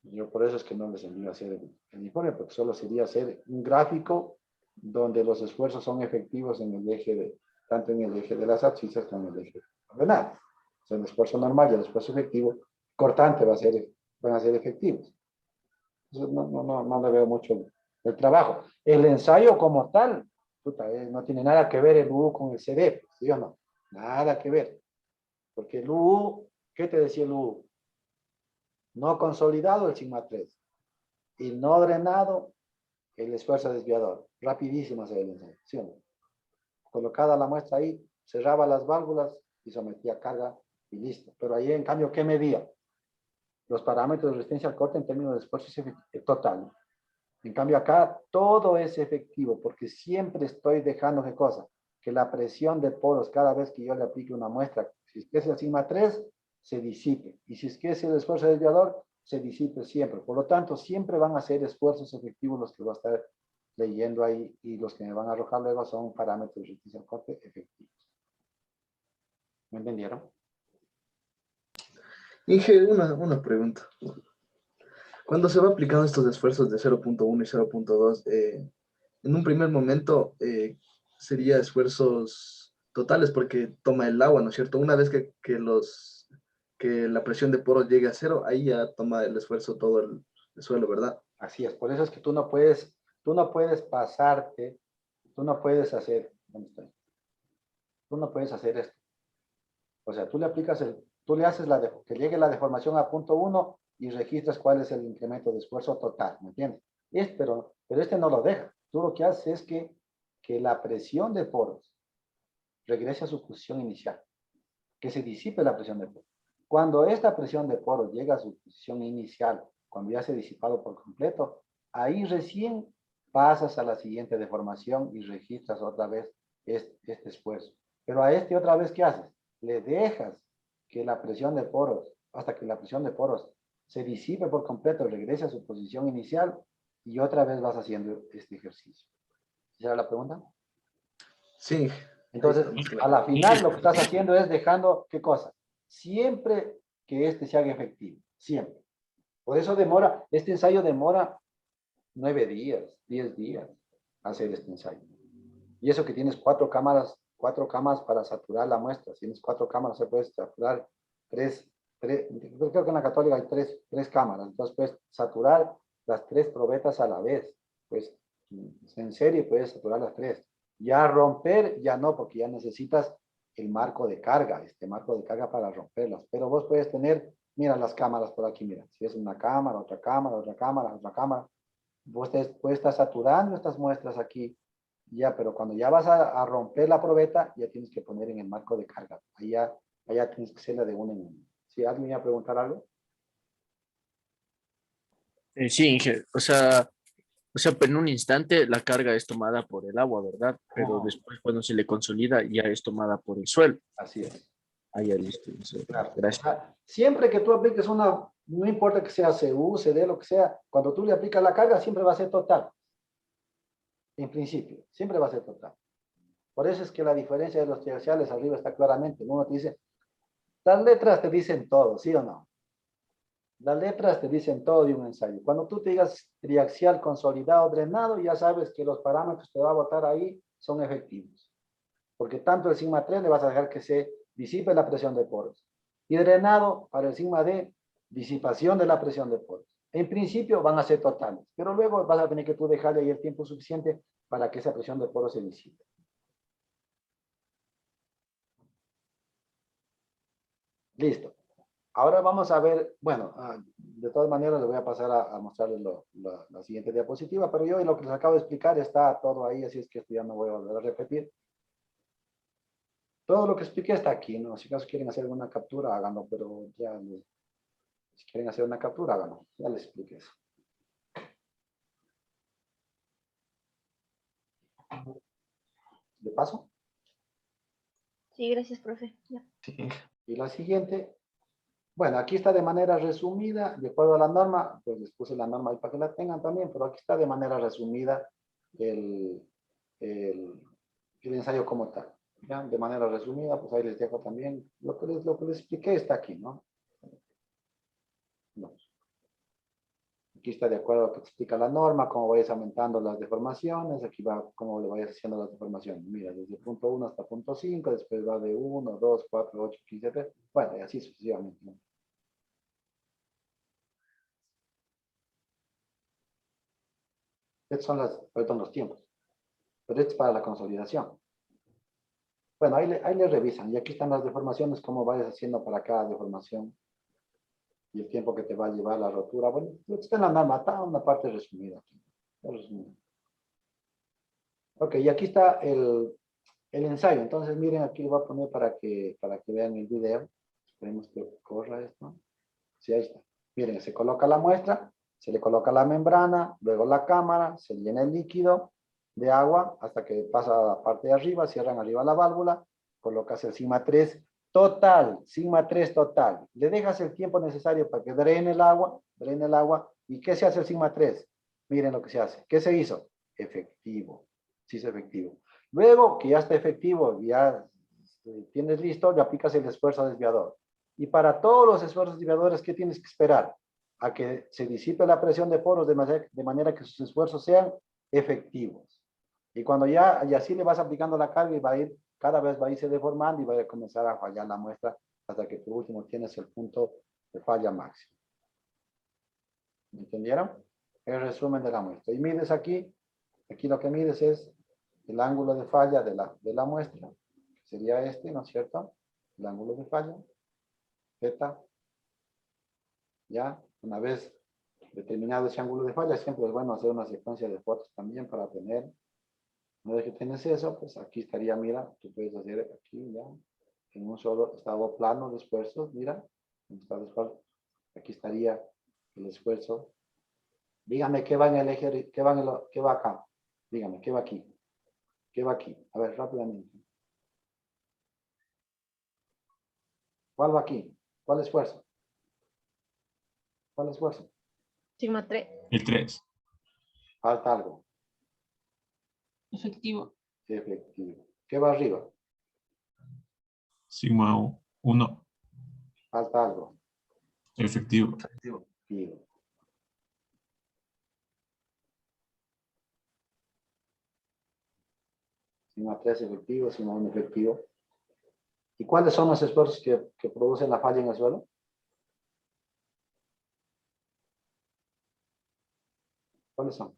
Yo por eso es que no les envío a hacer el informe, porque solo sería hacer un gráfico donde los esfuerzos son efectivos en el eje tanto en el eje de las abscisas como en el eje ordenado. O sea, el esfuerzo normal y el esfuerzo efectivo cortante van a ser efectivos. Entonces no le veo mucho el trabajo. El ensayo como tal, no tiene nada que ver el U con el CD, ¿sí o no? Nada que ver. Porque el U, ¿qué te decía el U? No consolidado el sigma 3 y no drenado el esfuerzo desviador. Rapidísimo hacer el ensayo, ¿sí o no? Colocada la muestra ahí, cerraba las válvulas y sometía carga y listo. Pero ahí en cambio, ¿qué medía? Los parámetros de resistencia al corte en términos de esfuerzo total. En cambio acá todo es efectivo porque siempre estoy dejando ¿qué cosa? Que la presión de poros cada vez que yo le aplique una muestra, si es el sigma 3, se disipe. Y si es que es el esfuerzo desviador, se disipe siempre. Por lo tanto, siempre van a ser esfuerzos efectivos los que voy a estar leyendo ahí y los que me van a arrojar luego son parámetros de resistencia al corte efectivos. ¿Me entendieron? Inge, una pregunta. Cuando se va aplicando estos esfuerzos de 0.1 y 0.2, en un primer momento sería esfuerzos totales porque toma el agua, ¿no es cierto? Una vez que la presión de poros llegue a cero, ahí ya toma el esfuerzo todo el suelo, ¿verdad? Así es. Por eso es que tú no puedes pasarte, tú no puedes hacer, ¿dónde está? Tú no puedes hacer esto. O sea, tú le haces que llegue la deformación a punto 1 y registras cuál es el incremento de esfuerzo total, ¿me entiendes? Pero este no lo deja. Tú lo que haces es que la presión de poros regrese a su posición inicial, que se disipe la presión de poros. Cuando esta presión de poros llega a su posición inicial, cuando ya se ha disipado por completo, ahí recién pasas a la siguiente deformación y registras otra vez este esfuerzo. Pero a este otra vez, ¿qué haces? Le dejas que la presión de poros, hasta que la presión de poros se disipe por completo, regrese a su posición inicial y otra vez vas haciendo este ejercicio. ¿Esa era la pregunta? Sí. Entonces, a la final lo que estás haciendo es dejando, ¿qué cosa? Siempre que este se haga efectivo, siempre. Por eso este ensayo demora 9 días, 10 días hacer este ensayo. Y eso que tienes 4 cámaras para saturar la muestra. Si tienes 4 cámaras, se puede saturar 3, creo que en la Católica hay 3 cámaras. Entonces puedes saturar las 3 probetas a la vez. Pues en serie puedes saturar las 3. Ya romper, ya no, porque ya necesitas el marco de carga, este marco de carga para romperlas. Pero vos puedes tener, mira las cámaras por aquí, mira. Si es una cámara, otra cámara, otra cámara, otra cámara. Vos puedes estar saturando estas muestras aquí. Ya, pero cuando ya vas a romper la probeta, ya tienes que poner en el marco de carga. Allá tienes que hacerla de uno en uno. ¿Sí? ¿Alguien iba a preguntar algo? Sí, Inge. O sea, en un instante la carga es tomada por el agua, ¿verdad? Pero después cuando se le consolida ya es tomada por el suelo. Así es. Ah, ya listo. Claro. Gracias. O sea, siempre que tú apliques no importa que sea CU, CD, lo que sea, cuando tú le aplicas la carga, siempre va a ser total. En principio, siempre va a ser total. Por eso es que la diferencia de los triaxiales arriba está claramente. Uno te dice, las letras te dicen todo, ¿sí o no? Las letras te dicen todo de un ensayo. Cuando tú te digas triaxial, consolidado, drenado, ya sabes que los parámetros que te va a botar ahí son efectivos. Porque tanto el sigma 3 le vas a dejar que se disipe la presión de poros. Y drenado, para el sigma D, disipación de la presión de poros. En principio van a ser totales, pero luego vas a tener que tú dejarle ahí el tiempo suficiente para que esa presión de poros se disipe. Listo. Ahora vamos a ver, bueno, de todas maneras les voy a pasar a mostrarles la siguiente diapositiva, pero yo lo que les acabo de explicar está todo ahí, así es que esto ya no voy a volver a repetir. Todo lo que expliqué está aquí, ¿no? Si acaso quieren hacer alguna captura, háganlo, pero ya, si quieren hacer una captura, háganlo. Ya les expliqué eso. ¿De paso? Sí, gracias, profe. Ya. Sí. Y la siguiente, bueno, aquí está de manera resumida, de acuerdo a la norma, pues les puse la norma ahí para que la tengan también, pero aquí está de manera resumida el ensayo como tal. ¿Ya? De manera resumida, pues ahí les dejo también lo que les expliqué está aquí, ¿no? No. Aquí está de acuerdo a lo que explica la norma, cómo vayas aumentando las deformaciones, aquí va cómo le vayas haciendo las deformaciones. Mira, desde punto 1 hasta punto 5, después va de 1, 2, 4, 8, 15, 3, bueno, y así sucesivamente, ¿no? Estos son los tiempos, pero esto es para la consolidación. Bueno, ahí le revisan, y aquí están las deformaciones, cómo vayas haciendo para cada deformación, y el tiempo que te va a llevar la rotura. Bueno, está en la norma, está una parte resumida aquí. Ok, y aquí está el ensayo. Entonces, miren, aquí lo voy a poner para que vean el video. Esperemos que corra esto. Sí, ahí está. Miren, se coloca la muestra, se le coloca la membrana, luego la cámara, se llena el líquido de agua hasta que pasa a la parte de arriba, cierran arriba la válvula, colocas el sigma 3 total, sigma 3 total. Le dejas el tiempo necesario para que drene el agua, ¿y qué se hace el sigma 3? Miren lo que se hace. ¿Qué se hizo? Efectivo. Sí es efectivo. Luego que ya está efectivo, ya tienes listo, le aplicas el esfuerzo desviador. Y para todos los esfuerzos desviadores, ¿qué tienes que esperar? A que se disipe la presión de poros de manera que sus esfuerzos sean efectivos. Y cuando ya, y así le vas aplicando la carga y va a ir, cada vez va a irse deformando y va a comenzar a fallar la muestra hasta que por último tienes el punto de falla máximo. ¿Entendieron? El resumen de la muestra. Y mides aquí lo que mides es el ángulo de falla de la muestra. Sería este, ¿no es cierto? El ángulo de falla. Θ. Ya, una vez determinado ese ángulo de falla, siempre es bueno hacer una secuencia de fotos también para tener. Una vez que tienes eso, pues aquí estaría, mira, tú puedes hacer aquí ya, en un solo estado plano de esfuerzos, mira, en estado de esfuerzo. Aquí estaría el esfuerzo. Dígame qué va en el eje, qué va acá. Dígame, ¿qué va aquí? ¿Qué va aquí? A ver, rápidamente. ¿Cuál va aquí? ¿Cuál esfuerzo? ¿Cuál esfuerzo? Sigma 3. El 3. Falta algo. Efectivo. Efectivo. ¿Qué va arriba? Sigma 1. Falta algo. Efectivo. Efectivo. Sigma 3 efectivo, sigma 1 efectivo. ¿Y cuáles son los esfuerzos que producen la falla en el suelo? ¿Cuáles son?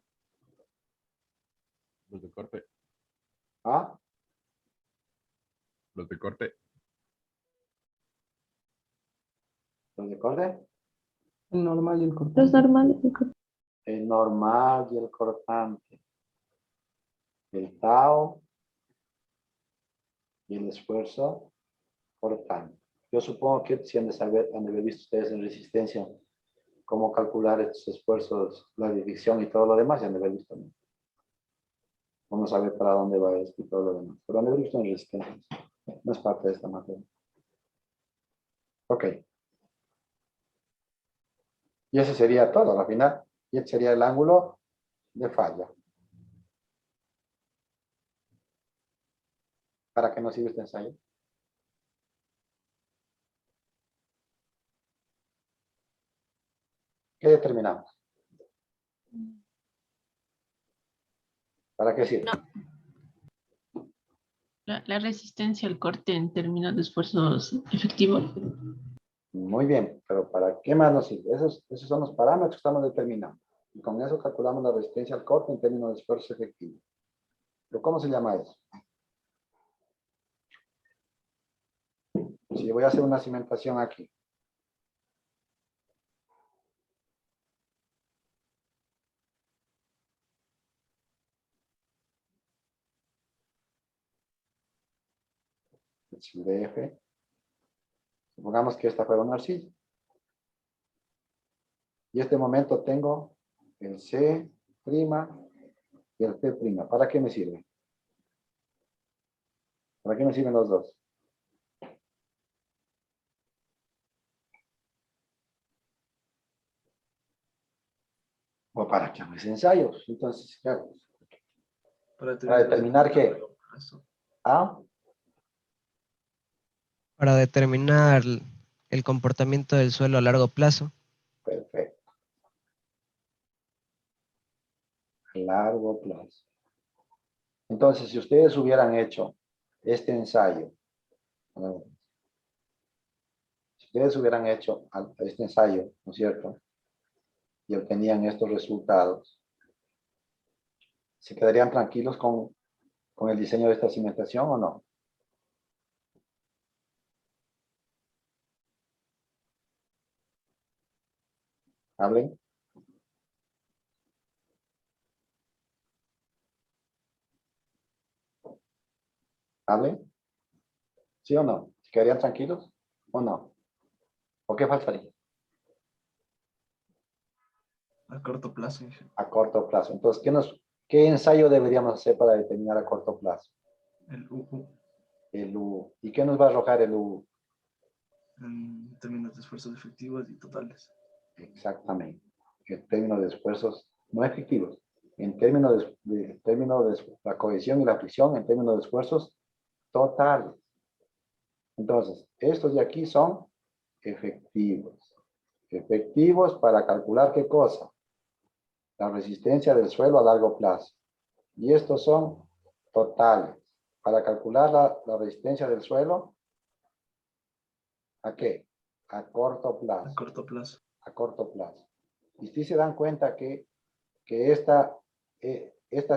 Los de corte. ¿Ah? Los de corte. ¿Los de corte? El normal y el cortante. Los normales. El normal y el cortante. El tau y el esfuerzo cortante. Yo supongo que si han de haber visto ustedes en resistencia cómo calcular estos esfuerzos, la dirección y todo lo demás, ya han de haber visto, ¿no? Uno sabe para dónde va esto y todo lo demás. Pero han de haber visto en resistencia. No es parte de esta materia. Ok. Y ese sería todo, al final. Y este sería el ángulo de falla. ¿Para qué nos sirve este ensayo? ¿Qué determinamos? ¿Para qué sirve? La resistencia al corte en términos de esfuerzos efectivos. Muy bien, pero ¿para qué más nos sirve? Esos son los parámetros que estamos determinando. Y con eso calculamos la resistencia al corte en términos de esfuerzo efectivo. ¿Pero cómo se llama eso? Si yo voy a hacer una cimentación aquí. El DF. Supongamos que esta fuera una arcilla. Y en este momento tengo el C' y el P'. ¿Para qué me sirve? ¿Para qué me sirven los dos? O para que haga ese ensayo. Entonces, claro. ¿Para determinar qué? ¿Ah? Para determinar el comportamiento del suelo a largo plazo. Perfecto. A largo plazo. Entonces, si ustedes hubieran hecho este ensayo, si ustedes hubieran hecho este ensayo, ¿no es cierto? Y obtenían estos resultados, ¿se quedarían tranquilos con el diseño de esta cimentación o no? ¿Hablen? ¿Hablen? ¿Sí o no? ¿Se quedarían tranquilos o no? ¿O qué faltaría? A corto plazo. A corto plazo. Entonces, ¿qué ensayo deberíamos hacer para determinar a corto plazo? El UU. El U. ¿Y qué nos va a arrojar el U? en términos de esfuerzos efectivos y totales. Exactamente. En términos de esfuerzos no efectivos. En términos de la cohesión y la fricción, en términos de esfuerzos totales. Entonces, estos de aquí son efectivos. Efectivos para calcular ¿qué cosa? La resistencia del suelo a largo plazo. Y estos son totales. Para calcular la resistencia del suelo, ¿a qué? A corto plazo. A corto plazo. A corto plazo. Y si se dan cuenta que esta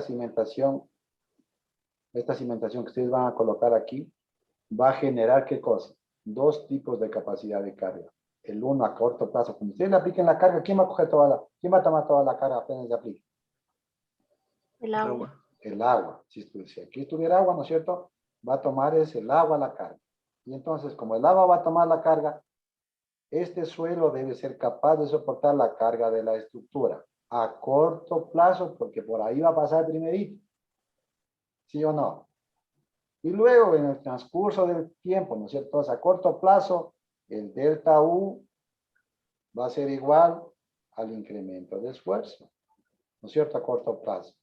cimentación que ustedes van a colocar aquí, va a generar ¿qué cosa? Dos tipos de capacidad de carga. El uno a corto plazo. Cuando ustedes le apliquen la carga, ¿quién va a coger quién va a tomar toda la carga apenas le aplique? El agua. El agua. Si aquí estuviera agua, ¿no es cierto? Va a tomar el agua la carga. Y entonces, como el agua va a tomar la carga, este suelo debe ser capaz de soportar la carga de la estructura a corto plazo, porque por ahí va a pasar primerito. ¿Sí o no? Y luego, en el transcurso del tiempo, ¿no es cierto? Entonces, a corto plazo, el delta U va a ser igual al incremento de esfuerzo, ¿no es cierto? A corto plazo,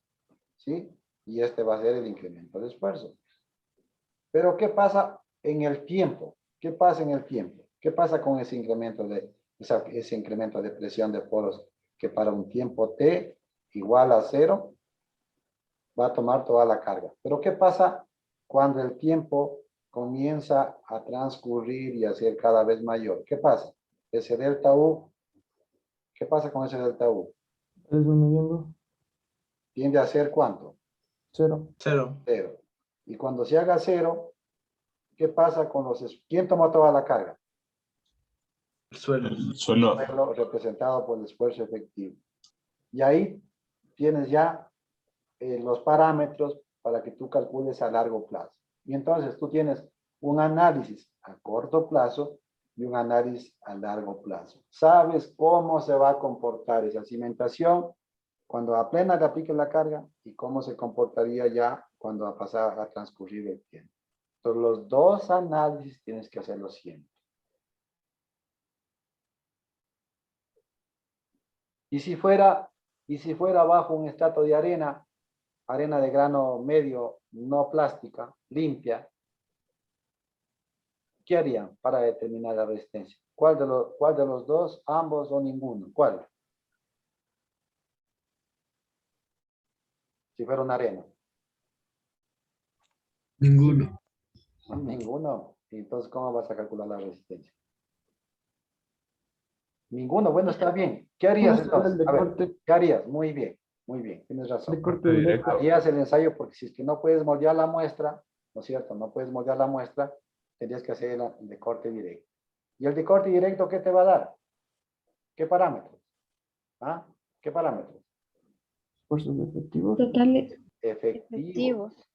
¿sí? Y este va a ser el incremento de esfuerzo. Pero, ¿qué pasa en el tiempo? ¿Qué pasa en el tiempo? ¿Qué pasa con ese incremento de presión de poros que para un tiempo T igual a 0 va a tomar toda la carga? Pero, ¿qué pasa cuando el tiempo comienza a transcurrir y a ser cada vez mayor? ¿Qué pasa? Ese delta U, ¿qué pasa con ese delta U? Disminuyendo. Tiende a ser ¿cuánto? 0. 0. 0. Y cuando se haga 0, ¿qué pasa con ¿quién tomó toda la carga? El suelo. El suelo. Representado por el esfuerzo efectivo. Y ahí tienes ya los parámetros para que tú calcules a largo plazo. Y entonces tú tienes un análisis a corto plazo y un análisis a largo plazo. Sabes cómo se va a comportar esa cimentación cuando apenas le apliques la carga y cómo se comportaría ya cuando va a pasar a transcurrir el tiempo. Entonces los dos análisis tienes que hacerlo siempre. Y si fuera bajo un estrato de arena de grano medio, no plástica, limpia, ¿qué harían para determinar la resistencia? ¿Cuál de los dos? ¿Ambos o ninguno? ¿Cuál? Si fuera una arena. Ninguno. Ninguno. Entonces, ¿cómo vas a calcular la resistencia? Ninguno. Bueno, está bien. ¿Qué harías entonces? A ver, ¿qué harías? Muy bien, tienes razón. De corte directo. Harías el ensayo porque si es que no puedes moldear la muestra, ¿no es cierto? No puedes moldear la muestra, tendrías que hacer el de corte directo. ¿Y el de corte directo qué te va a dar? ¿Qué parámetros? ¿Ah? ¿Qué parámetros? Esfuerzos efectivos. Totales. Efectivos.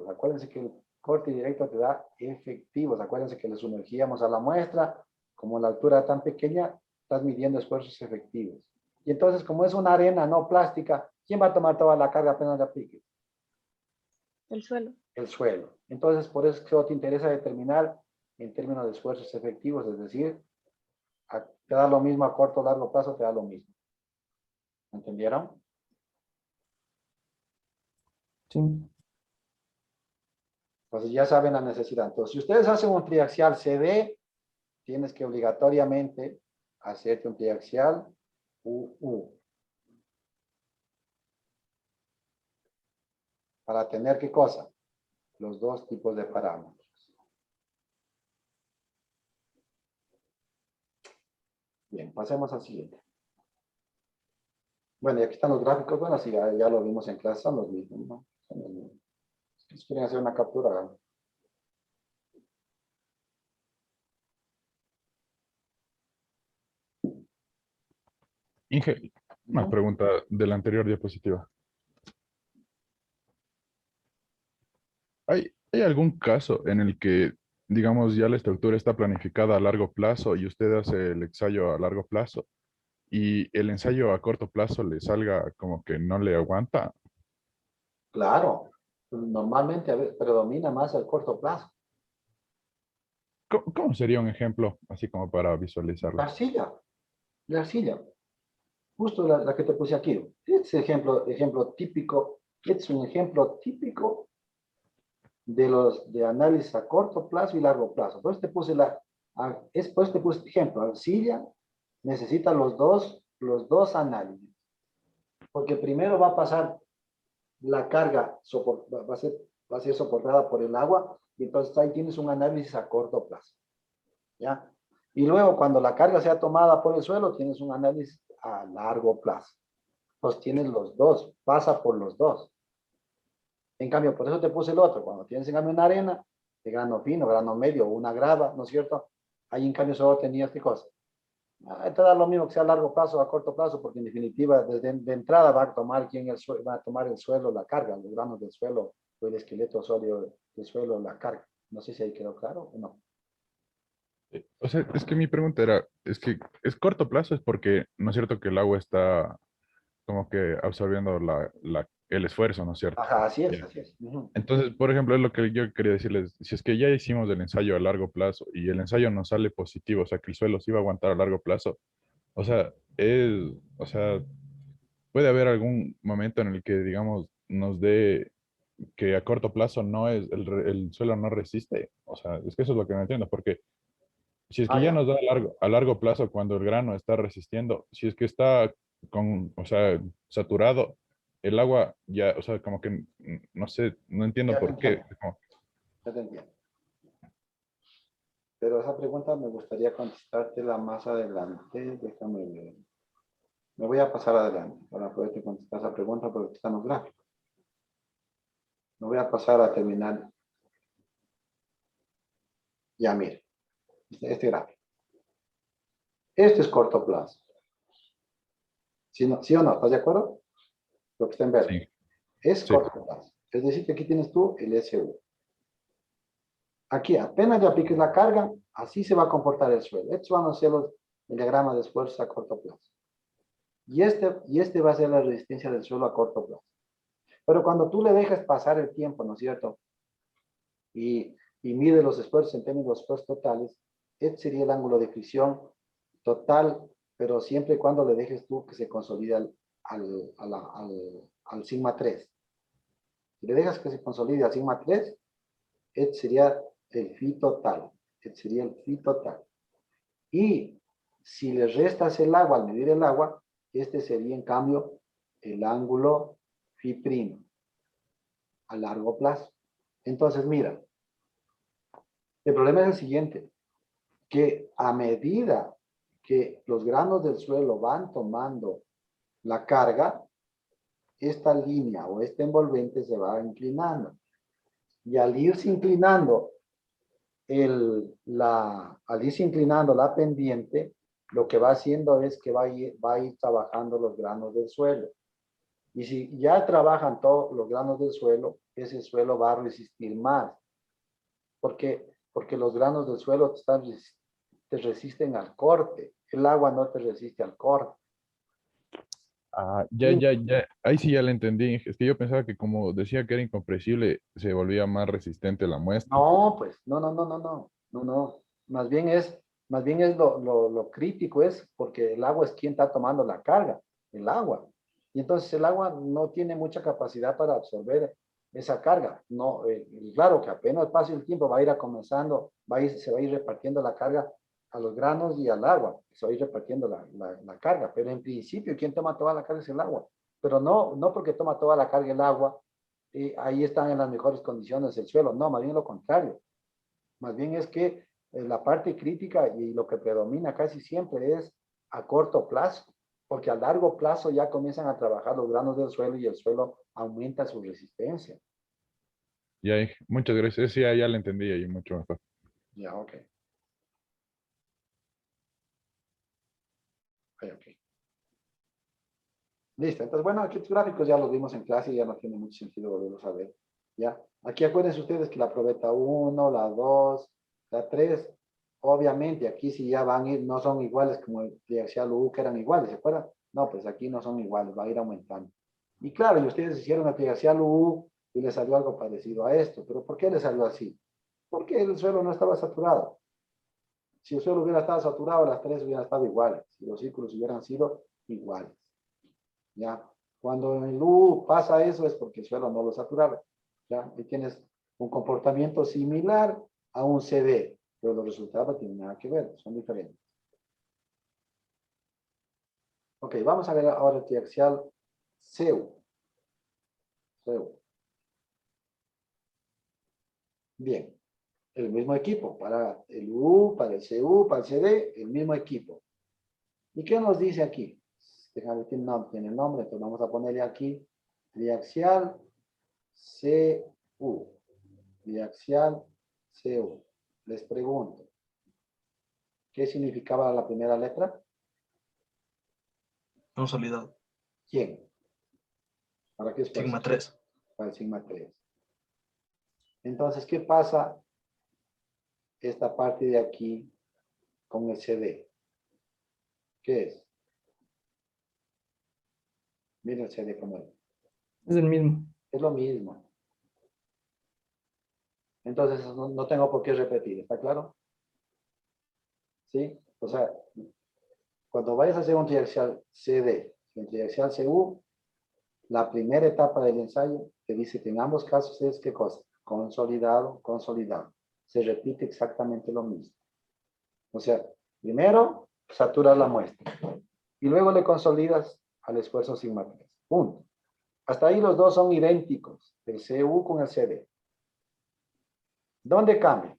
Acuérdense que el corte directo te da efectivos. Acuérdense que le sumergíamos a la muestra. Como la altura es tan pequeña, estás midiendo esfuerzos efectivos. Y entonces, como es una arena no plástica, ¿quién va a tomar toda la carga apenas la aplique? El suelo. El suelo. Entonces, por eso te interesa determinar en términos de esfuerzos efectivos, es decir, te da lo mismo a corto o largo plazo, te da lo mismo. ¿Entendieron? Sí. Entonces ya saben la necesidad. Entonces, si ustedes hacen un triaxial CD, tienes que obligatoriamente hacerte un triaxial UU. Para tener ¿qué cosa? Los dos tipos de parámetros. Bien, pasemos al siguiente. Bueno, y aquí están los gráficos. Bueno, sí, ya lo vimos en clase, son los mismos, ¿no? Son los mismos. Si quieren hacer una captura, hagan. Inge, una pregunta de la anterior diapositiva. ¿Hay algún caso en el que, digamos, ya la estructura está planificada a largo plazo y usted hace el ensayo a largo plazo y el ensayo a corto plazo le salga como que no le aguanta? Claro, normalmente predomina más el corto plazo. ¿Cómo sería un ejemplo, así como para La visualizarlo? arcilla, la arcilla. Justo la que te puse aquí. Este ejemplo típico, es un ejemplo típico de análisis a corto plazo y largo plazo. Por eso te puse por eso te puse ejemplo, arcilla necesita los dos análisis. Porque primero va a pasar la carga, va a ser soportada por el agua, y entonces ahí tienes un análisis a corto plazo. ¿Ya? Y luego cuando la carga sea tomada por el suelo, tienes un análisis a largo plazo. Pues tienes los dos, pasa por los dos. En cambio, por eso te puse el otro. Cuando tienes en cambio una arena de grano fino, grano medio, una grava, ¿no es cierto? Ahí en cambio solo tenías qué cosa. Te da lo mismo que sea a largo plazo o a corto plazo, porque en definitiva, desde de entrada va a tomar va a tomar el suelo la carga, los granos del suelo o el esqueleto sólido del suelo la carga. No sé si ahí quedó claro o no. O sea, es que mi pregunta era, es que es corto plazo, es porque, ¿no es cierto que el agua está como que absorbiendo el esfuerzo, ¿no es cierto? Ajá, así es, Ya. así es. Ujú. Entonces, por ejemplo, es lo que yo quería decirles, si es que ya hicimos el ensayo a largo plazo y el ensayo nos sale positivo, o sea, que el suelo sí va a aguantar a largo plazo, o sea, o sea, puede haber algún momento en el que, digamos, nos dé que a corto plazo no es, el suelo no resiste, o sea, es que eso es lo que no entiendo, porque si es que Ah, ya ya. nos da a largo plazo cuando el grano está resistiendo, si es que está o sea, saturado, el agua ya, o sea, como que, no sé, no entiendo Ya te por qué. entiendo, ya te entiendo. Pero esa pregunta me gustaría contestártela más adelante. Déjame ver. Me voy a pasar adelante para poderte contestar esa pregunta porque aquí están los gráficos. Me voy a pasar a terminar. Ya, mire, este gráfico. Este es corto plazo. ¿Sí, no, sí o no? ¿Estás de acuerdo? Lo que está en verde. Sí, Es sí. corto plazo. Es decir, que aquí tienes tú el SU. Aquí, apenas le apliques la carga, así se va a comportar el suelo. Estos van a ser el diagrama de esfuerzo a corto plazo. Y este va a ser la resistencia del suelo a corto plazo. Pero cuando tú le dejas pasar el tiempo, ¿no es cierto? Y mide los esfuerzos en términos de esfuerzos totales, este sería el ángulo de fricción total, pero siempre y cuando le dejes tú que se consolide al sigma 3. Si le dejas que se consolide al sigma 3, este sería el phi total. Este sería el phi total. Y si le restas el agua al medir el agua, este sería en cambio el ángulo phi primo a largo plazo. Entonces, mira, el problema es el siguiente, que a medida que los granos del suelo van tomando la carga, esta línea o este envolvente se va inclinando. Y al irse inclinando la pendiente, lo que va haciendo es que va a ir trabajando los granos del suelo. Y si ya trabajan todos los granos del suelo, ese suelo va a resistir más. Porque los granos del suelo te resisten al corte. El agua no te resiste al corte. Ah, Y ya. Ahí sí ya le entendí. Es que yo pensaba que como decía que era incompresible, se volvía más resistente la muestra. no, pues, no. Más bien es lo crítico es porque el agua es quien está tomando la carga, el agua. Y entonces el agua no tiene mucha capacidad para absorber esa carga. No, claro que apenas pase el tiempo va a ir comenzando, se va a ir repartiendo la carga a los granos y al agua. Se va a ir repartiendo la carga. Pero en principio, quien toma toda la carga es el agua. Pero no porque toma toda la carga el agua, ahí están en las mejores condiciones el suelo. No, más bien lo contrario. Más bien es que la parte crítica y lo que predomina casi siempre es a corto plazo, porque a largo plazo ya comienzan a trabajar los granos del suelo y el suelo aumenta su resistencia. Y ahí, muchas gracias. Sí, ya le entendí ahí mucho mejor. Ya, ok. Ok. Listo. Entonces, bueno, aquí los gráficos ya los vimos en clase y ya no tiene mucho sentido volverlos a ver. ¿Ya? Aquí acuérdense ustedes que la probeta 1, la 2, la 3, obviamente aquí sí ya van a ir, no son iguales como el triaxial U que eran iguales, ¿se acuerdan? No, pues aquí no son iguales, va a ir aumentando. Y claro, y ustedes hicieron el triaxial U y les salió algo parecido a esto, pero ¿por qué les salió así? Porque el suelo no estaba saturado. Si el suelo hubiera estado saturado, las tres hubieran estado iguales. Si los círculos hubieran sido iguales. ¿Ya? Cuando en el U pasa eso es porque el suelo no lo saturaba. ¿Ya? Y tienes un comportamiento similar a un CD, pero los resultados no tienen nada que ver, son diferentes. Ok, vamos a ver ahora el triaxial CU. Bien, el mismo equipo, para el U, para el CU, para el CD, el mismo equipo. ¿Y qué nos dice aquí? Déjame, tiene nombre, entonces vamos a ponerle aquí triaxial CU. Triaxial CU. Les pregunto, ¿qué significaba la primera letra? Consolidado. ¿Quién? ¿Para qué esfuerzo? Sigma 3. Para el sigma 3. Entonces, ¿qué pasa esta parte de aquí con el CD? ¿Qué es? Miren el CD como es. Es el mismo. Es lo mismo. Entonces, no tengo por qué repetir, ¿está claro? ¿Sí? O sea, cuando vayas a hacer un triaxial CD, un triaxial CU, la primera etapa del ensayo te dice que en ambos casos es ¿qué cosa? Consolidado, consolidado. Se repite exactamente lo mismo. O sea, primero saturas la muestra y luego le consolidas al esfuerzo sigma 3. Punto. Hasta ahí los dos son idénticos, el CU con el CD. ¿Dónde cambia?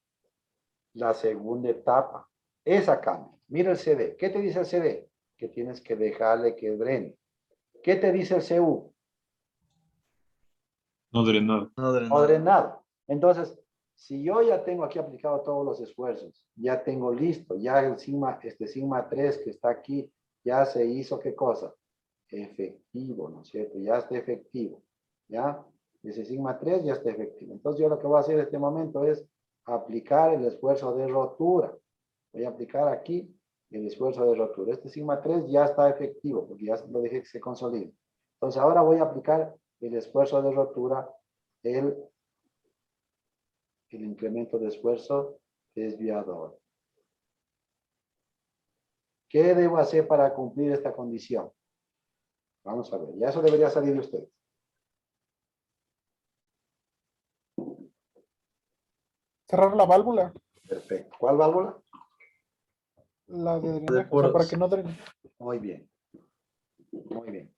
La segunda etapa. Esa cambia. Mira el CD. ¿Qué te dice el CD? Que tienes que dejarle que drene. ¿Qué te dice el CU? No drenado. No drenado. No drenado. Entonces, si yo ya tengo aquí aplicado todos los esfuerzos, ya tengo listo, ya el sigma, este sigma 3 que está aquí, ya se hizo, ¿qué cosa? Efectivo, ¿no es cierto? Ya está efectivo, ¿ya? Ese sigma 3 ya está efectivo. Entonces yo lo que voy a hacer en este momento es aplicar el esfuerzo de rotura. Voy a aplicar aquí el esfuerzo de rotura. Este sigma 3 ya está efectivo, porque ya lo dejé que se consolide. Entonces ahora voy a aplicar el esfuerzo de rotura, el incremento de esfuerzo desviador. ¿Qué debo hacer para cumplir esta condición? Vamos a ver, ya eso debería salir de ustedes. Cerrar la válvula, Perfecto. ¿Cuál válvula? la de drenaje, o sea, para que no drene. Muy bien. Muy bien.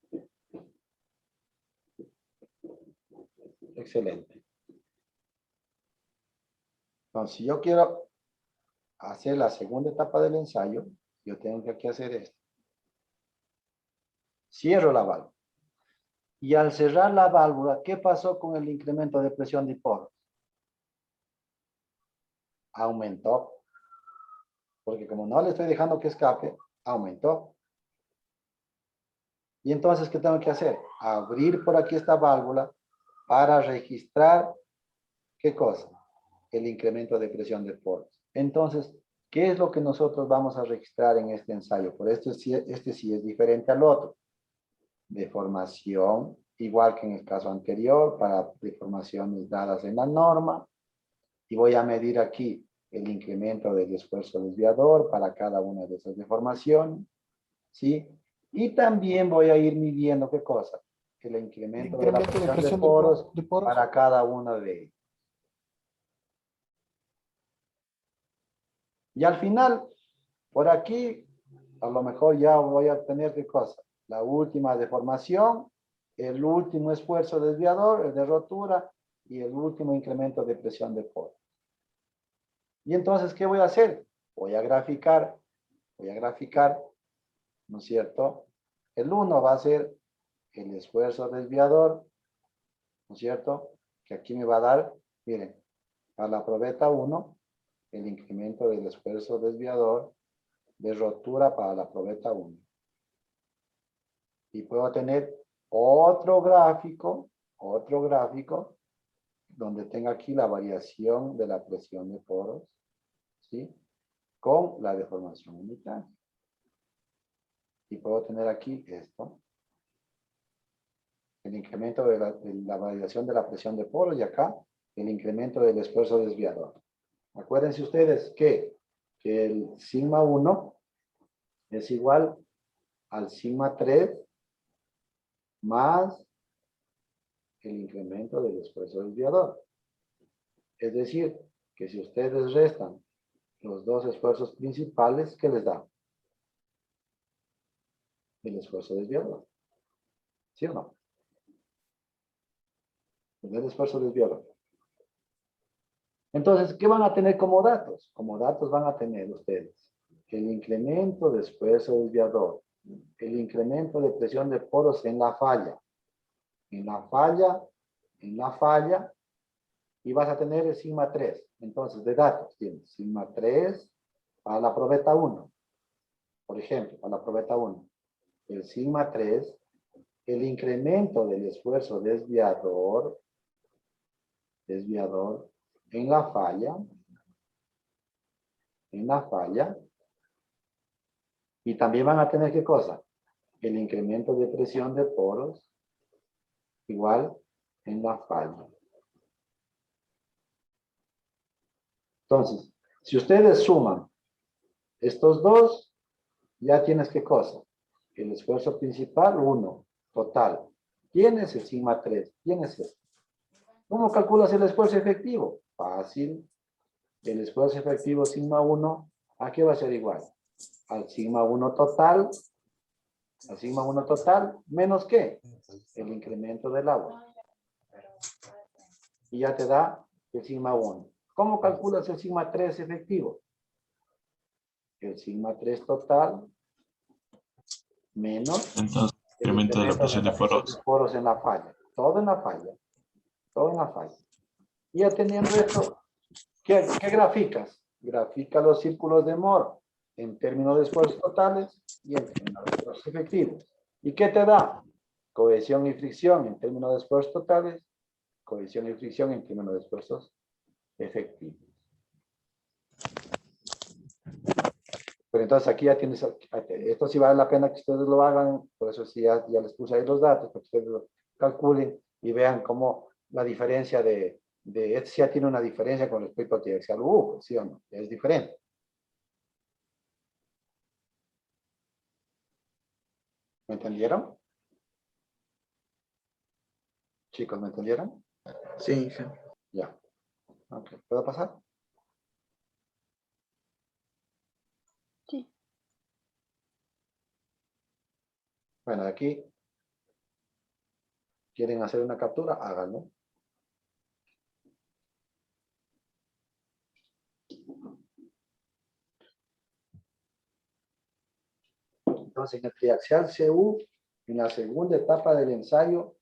Excelente. Entonces, si yo quiero hacer la segunda etapa del ensayo, yo tengo que aquí hacer esto. Cierro la válvula. Y al cerrar la válvula, ¿qué pasó con el incremento de presión de poros? Aumentó. Porque como no le estoy dejando que escape, aumentó. Y entonces, ¿qué tengo que hacer? Abrir por aquí esta válvula para registrar, ¿qué cosa? El incremento de presión de poros. Entonces, ¿qué es lo que nosotros vamos a registrar en este ensayo? Por este sí es diferente al otro. Deformación, igual que en el caso anterior, para deformaciones dadas en la norma. Y voy a medir aquí el incremento del esfuerzo desviador para cada una de esas deformaciones. ¿Sí? Y también voy a ir midiendo, ¿qué cosa? El incremento de la presión de poros para cada una de ellas. Y al final, por aquí, a lo mejor ya voy a tener, ¿qué cosa? La última deformación, el último esfuerzo desviador, el de rotura, y el último incremento de presión de poros. Y entonces, ¿qué voy a hacer? Voy a graficar, ¿no es cierto? El 1 va a ser el esfuerzo desviador, ¿no es cierto? Que aquí me va a dar, miren, a la probeta 1, el incremento del esfuerzo desviador de rotura para la probeta 1. Y puedo tener otro gráfico, donde tenga aquí la variación de la presión de poros, ¿sí? Con la deformación unitaria. Y puedo tener aquí esto. El incremento de la variación de la presión de poros y acá el incremento del esfuerzo desviador. Acuérdense ustedes que que el sigma 1 es igual al sigma 3 más el incremento del esfuerzo desviador. Es decir, que si ustedes restan los dos esfuerzos principales, ¿qué les da? El esfuerzo desviador. ¿Sí o no? El esfuerzo desviador. Entonces, ¿qué van a tener como datos? Como datos van a tener ustedes el incremento de esfuerzo desviador, el incremento de presión de poros en la falla, en la falla, y vas a tener el sigma 3. Entonces, de datos tienes sigma 3 para la probeta 1. Por ejemplo, para la probeta 1. El sigma 3, el incremento del esfuerzo desviador en la falla, y también van a tener ¿qué cosa? El incremento de presión de poros igual en la falla. Entonces, si ustedes suman estos dos, ya tienes ¿qué cosa? El esfuerzo principal, 1, total. ¿Quién es el sigma 3? ¿Quién es este? ¿Cómo calculas el esfuerzo efectivo? Fácil. El esfuerzo efectivo sigma 1, ¿a qué va a ser igual? Al sigma 1 total. Al sigma 1 total, ¿menos qué? El incremento del agua. Y ya te da el sigma 1. ¿Cómo calculas el sigma 3 efectivo? El sigma 3 total menos Entonces, el incremento de la presión de poros. poros en la falla. Todo en la falla. Todo en la falla. Y ya teniendo esto, ¿qué graficas? Grafica los círculos de Moore en términos de esfuerzos totales y en términos de esfuerzos efectivos. ¿Y qué te da? Cohesión y fricción en términos de esfuerzos totales, cohesión y fricción en términos de esfuerzos efectivos. Pero entonces aquí ya tienes, esto sí vale la pena que ustedes lo hagan, por eso sí ya les puse ahí los datos, para que ustedes lo calculen y vean cómo la diferencia de este ya tiene una diferencia con respecto a triaxial U, ¿sí o no? Es diferente. ¿Me entendieron? Chicos, ¿me entendieron? Sí, Inge. Ya. Ok, ¿puedo pasar? Sí. Bueno, aquí quieren hacer una captura, háganlo. Entonces, en el triaxial CU, en la segunda etapa del ensayo,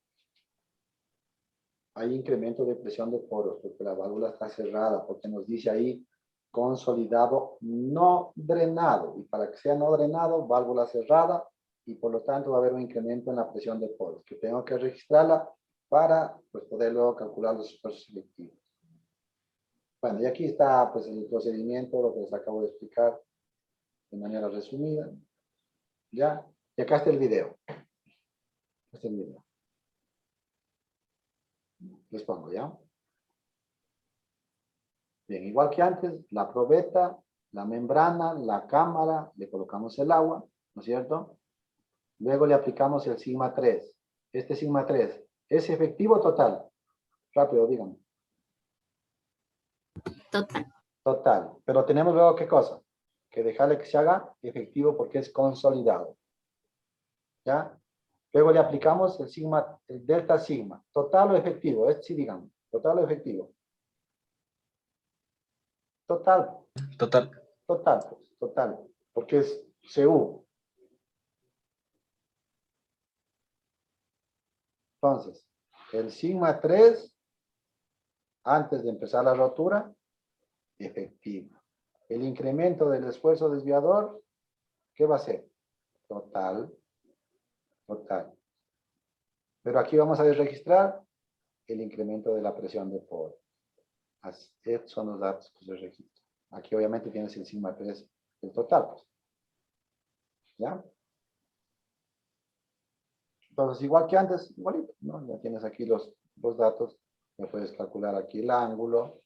hay incremento de presión de poros, porque la válvula está cerrada, porque nos dice ahí consolidado no drenado. Y para que sea no drenado, válvula cerrada, y por lo tanto va a haber un incremento en la presión de poros, que tengo que registrarla para pues, poder luego calcular los esfuerzos selectivos. Bueno, y aquí está pues, el procedimiento, lo que les acabo de explicar de manera resumida. ¿Ya? Y acá está el video. Este es el video. Les pongo, ¿ya? Bien, igual que antes, la probeta, la membrana, la cámara, le colocamos el agua, ¿no es cierto? Luego le aplicamos el sigma 3. Este sigma 3, ¿es efectivo o total? Rápido, díganme. Total. Total. Pero tenemos luego, ¿qué cosa? Que dejarle que se haga efectivo porque es consolidado. ¿Ya? Luego le aplicamos el sigma, el delta sigma. ¿Total o efectivo? Es sí, digamos. ¿Total o efectivo? Total. Total. Total, pues, total. Porque es CU. Entonces, el sigma 3, antes de empezar la rotura, efectivo. El incremento del esfuerzo desviador, ¿qué va a ser? Total. Total. Pero aquí vamos a registrar el incremento de la presión de poro. Estos son los datos que se registran. Aquí obviamente tienes el sigma 3, el total. Pues. ¿Ya? Entonces, igual que antes, igualito, ¿no? Ya tienes aquí los datos. Ya puedes calcular aquí el ángulo,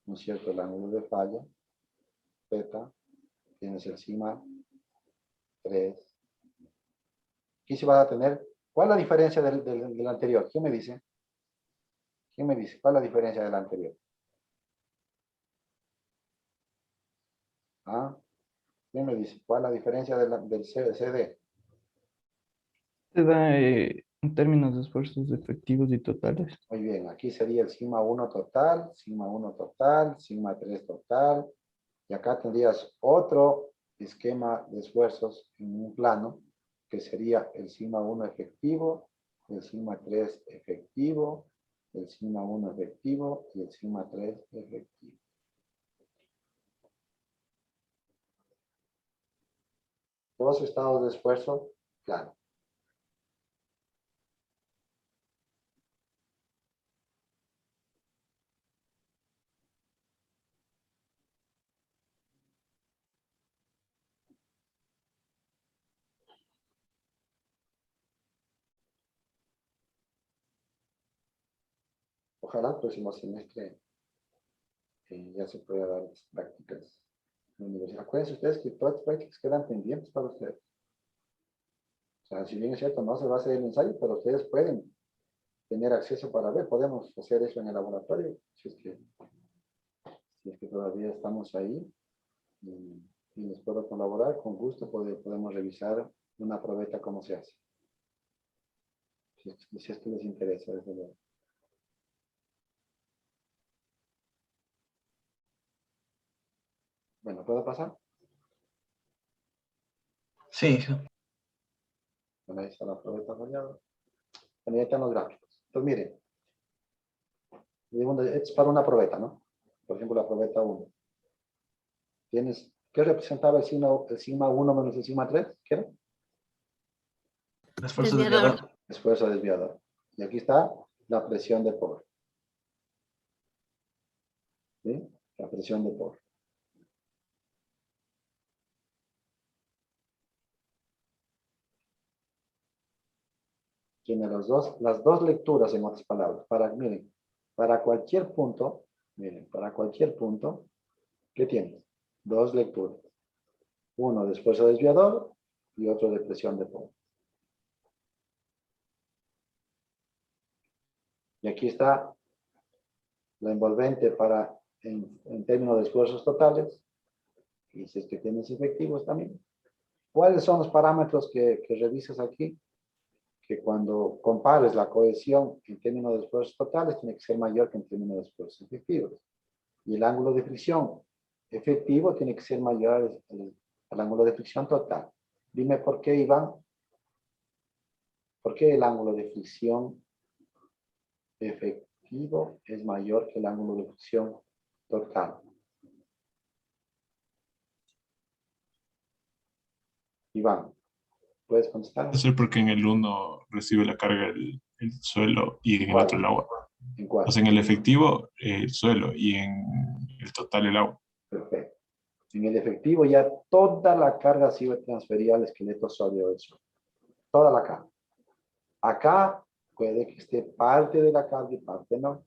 ¿no es cierto? El ángulo de falla, θ, tienes el sigma 3. Aquí se va a tener, ¿cuál es la diferencia del anterior? ¿Quién me dice? ¿Quién me dice? ¿Cuál es la diferencia del anterior? ¿Ah? ¿Quién me dice? ¿Cuál es la diferencia del CD? Se da en términos de esfuerzos efectivos y totales. Muy bien, aquí sería el sigma 1 total, sigma 1 total, sigma 3 total. Y acá tendrías otro esquema de esfuerzos en un plano, que sería el sigma 1 efectivo, el sigma 3 efectivo, el sigma 1 efectivo y el sigma 3 efectivo. Dos estados de esfuerzo, claro. Ojalá el próximo semestre ya se pueda dar las prácticas en la universidad. Acuérdense ustedes que todas las prácticas quedan pendientes para ustedes. O sea, si bien es cierto, no se va a hacer el ensayo, pero ustedes pueden tener acceso para ver. Podemos hacer eso en el laboratorio, si es que todavía estamos ahí y les puedo colaborar. Con gusto podemos revisar una probeta cómo se hace. Si es que les interesa, desde luego. Bueno, ¿puedo pasar? Sí. Bueno, ahí está la probeta fallada. Bueno, ahí están los gráficos. Entonces, miren. Es para una probeta, ¿no? Por ejemplo, la probeta 1. Tienes, ¿qué representaba el sigma 1 menos el sigma 3? ¿Qué era? Esfuerzo desviador. Esfuerzo desviador. Y aquí está la presión de por. ¿Sí? La presión de por. Tiene las dos lecturas, en otras palabras. Miren, para cualquier punto, ¿qué tienes? Dos lecturas. Uno de esfuerzo desviador y otro de presión de por. Y aquí está la envolvente en términos de esfuerzos totales. Y si es que tienes efectivos también. ¿Cuáles son los parámetros que revisas aquí? Que cuando compares la cohesión en términos de esfuerzos totales, tiene que ser mayor que en términos de esfuerzos efectivos. Y el ángulo de fricción efectivo tiene que ser mayor al ángulo de fricción total. Dime por qué, Iván. ¿Por qué el ángulo de fricción efectivo es mayor que el ángulo de fricción total? Iván, ¿puedes contestar? Puede ser porque en el uno recibe la carga el suelo y en el otro el agua. ¿En cuál? O sea, en el efectivo el suelo y en el total el agua. Perfecto. En el efectivo ya toda la carga ha sido transferida al esqueleto sólido del suelo. Toda la carga. Acá puede que esté parte de la carga y parte no.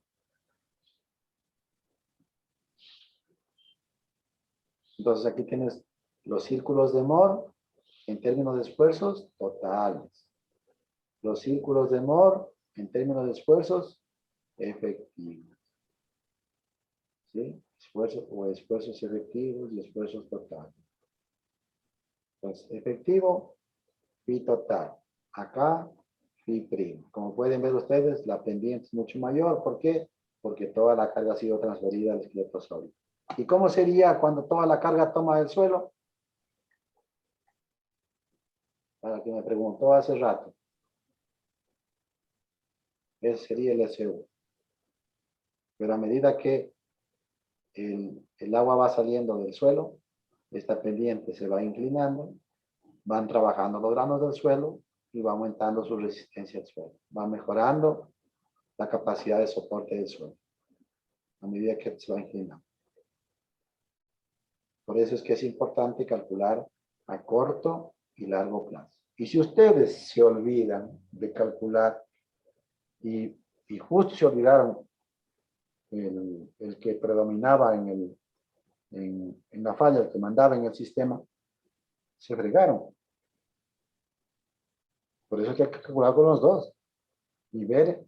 Entonces aquí tienes los círculos de Moore en términos de esfuerzos totales. Los círculos de Moore en términos de esfuerzos efectivos. ¿Sí? Esfuerzos efectivos y esfuerzos totales. Entonces, efectivo, phi total. Acá, phi primo. Como pueden ver ustedes, la pendiente es mucho mayor. ¿Por qué? Porque toda la carga ha sido transferida al esqueleto sólido. ¿Y cómo sería cuando toda la carga toma el suelo? Para que me preguntó hace rato. Ese sería el SU. Pero a medida que el agua va saliendo del suelo, esta pendiente se va inclinando, van trabajando los granos del suelo y va aumentando su resistencia al suelo. Va mejorando la capacidad de soporte del suelo a medida que se va inclinando. Por eso es que es importante calcular a corto y largo plazo. Y si ustedes se olvidan de calcular y justo se olvidaron el que predominaba en en la falla que mandaba en el sistema, se fregaron. Por eso hay que calcular con los dos y ver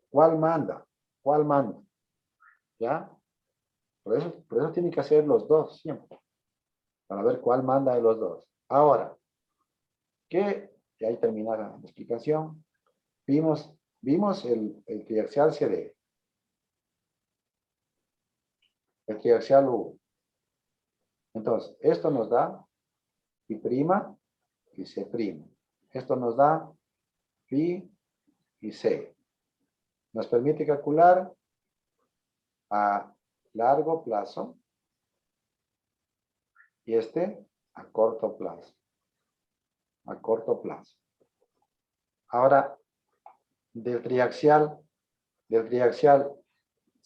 cuál manda, ¿ya? Por eso tienen que hacer los dos siempre, para ver cuál manda de los dos. Ahora, y ahí termina la explicación, vimos el triaxial CD, el triaxial U. Entonces, esto nos da pi prima y C prima. Esto nos da pi y C. Nos permite calcular a largo plazo y este a corto plazo. A corto plazo. Ahora, del triaxial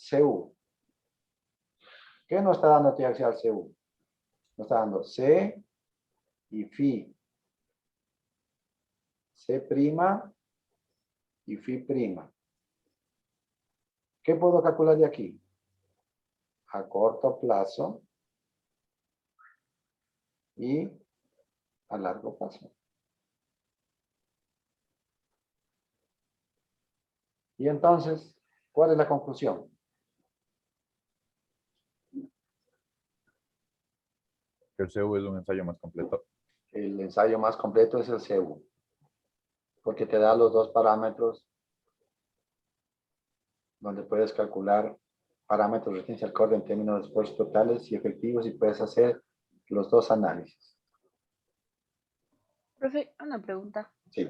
CU. ¿Qué nos está dando el triaxial CU? Nos está dando C y Fi. C prima y Fi prima. ¿Qué puedo calcular de aquí? A corto plazo y a largo plazo. Y entonces, ¿cuál es la conclusión? El CU es un ensayo más completo. El ensayo más completo es el CU, porque te da los dos parámetros donde puedes calcular parámetros de resistencia al corte en términos de esfuerzos totales y efectivos y puedes hacer los dos análisis. Profe, una pregunta. Sí.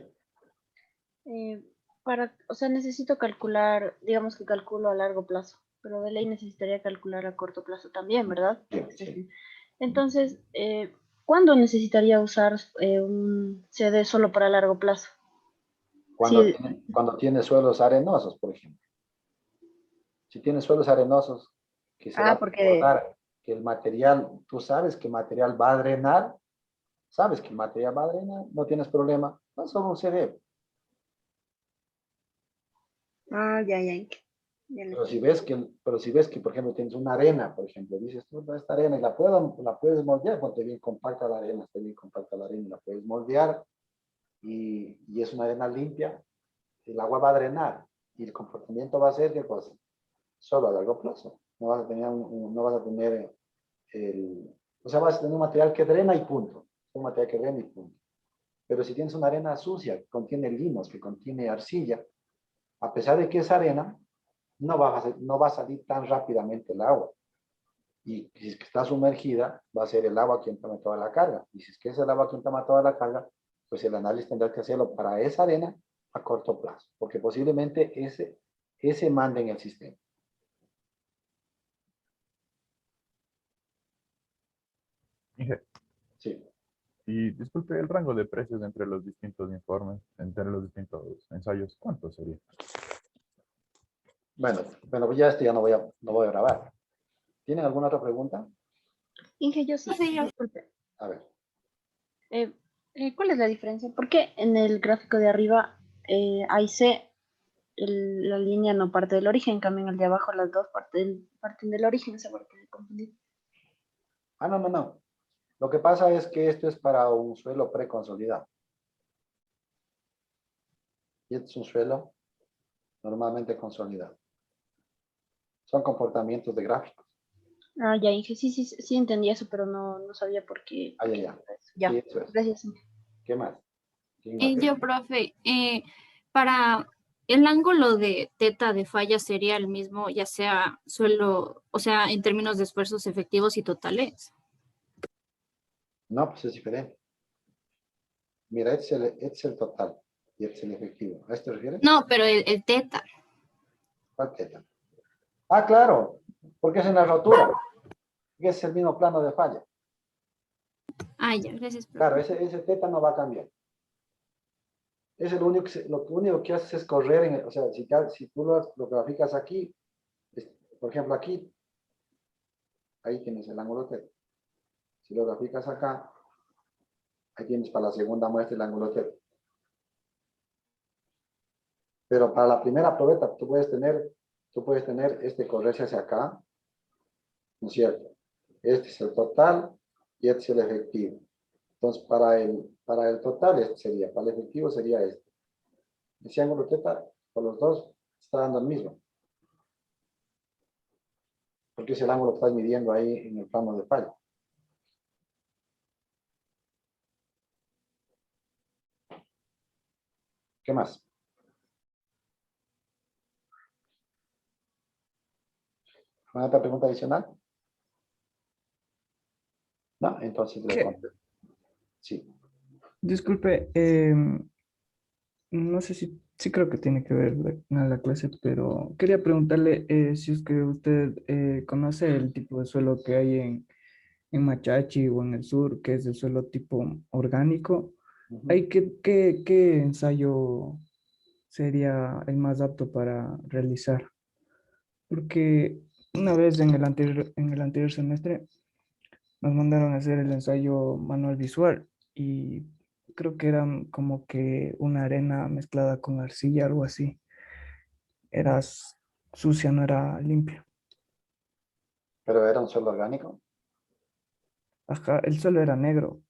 O sea, necesito calcular, digamos que calculo a largo plazo, pero de ley necesitaría calcular a corto plazo también, ¿verdad? Sí. Entonces, ¿cuándo necesitaría usar un CD solo para largo plazo? Cuando tiene suelos arenosos, por ejemplo. Si tiene suelos arenosos, que se va a comportar que el material, tú sabes que el material va a drenar, no tienes problema, no solo un CD. Ya. Pero si ves que, por ejemplo, tienes una arena, por ejemplo, dices, tú, esta arena, y la puedes moldear, porque bien compacta la arena, está bien compacta la arena, la puedes moldear, y es una arena limpia, el agua va a drenar, y el comportamiento va a ser, ¿qué cosa? Solo a largo plazo. No vas a tener, vas a tener un material que drena y punto. Un material que drena y punto. Pero si tienes una arena sucia, que contiene limos, que contiene arcilla, a pesar de que es arena, no va a salir tan rápidamente el agua. Y si es que está sumergida, va a ser el agua quien toma toda la carga. Y si es que es el agua quien toma toda la carga, pues el análisis tendrá que hacerlo para esa arena a corto plazo, porque posiblemente ese mande en el sistema. Sí. Y disculpe, el rango de precios entre los distintos informes, entre los distintos ensayos, ¿cuánto sería? Bueno, pues ya no voy a grabar. ¿Tienen alguna otra pregunta? Inge, yo sí. Disculpe. A ver. ¿Cuál es la diferencia? ¿Por qué en el gráfico de arriba hay C, la línea no parte del origen, en cambio en el de abajo las dos parten del origen? Se vuelve a confundir. No. Lo que pasa es que esto es para un suelo preconsolidado. Y este es un suelo normalmente consolidado. Son comportamientos de gráficos. Ya, Inge, sí entendí eso, pero no sabía por qué. Ya. Sí, eso es. Gracias, Inge. ¿Qué más? Yo, profe, para el ángulo de teta de falla sería el mismo, ya sea suelo, o sea, en términos de esfuerzos efectivos y totales. No, pues es diferente. Mira, este es el total y este es el efectivo. ¿A esto te refieres? No, pero el teta. ¿Cuál teta? Ah, claro, porque es en la rotura. Y es el mismo plano de falla. Ya, gracias, profe. Claro, ese teta no va a cambiar. Es lo único que haces es correr, o sea, si tú lo graficas aquí, por ejemplo aquí, ahí tienes el ángulo teta. Si lo graficas acá, ahí tienes para la segunda muestra el ángulo teta. Pero para la primera probeta tú puedes tener correrse hacia acá ¿no es cierto? Este es el total y este es el efectivo. Entonces, para el total este sería, para el efectivo sería este. Ese ángulo teta, por los dos, está dando el mismo. Porque es el ángulo que estás midiendo ahí en el plano de falla. ¿Qué más? ¿Una otra pregunta adicional? No, entonces le ¿Qué? contesto. Sí. Disculpe, no sé si creo que tiene que ver la clase, pero quería preguntarle si es que usted conoce el tipo de suelo que hay en Machachi o en el sur, que es el suelo tipo orgánico. ¿Hay qué ensayo sería el más apto para realizar? Porque una vez en el anterior semestre nos mandaron a hacer el ensayo manual visual y creo que era como que una arena mezclada con arcilla, algo así. Era sucia, no era limpia. ¿Pero era un suelo orgánico? Ajá, el suelo era negro,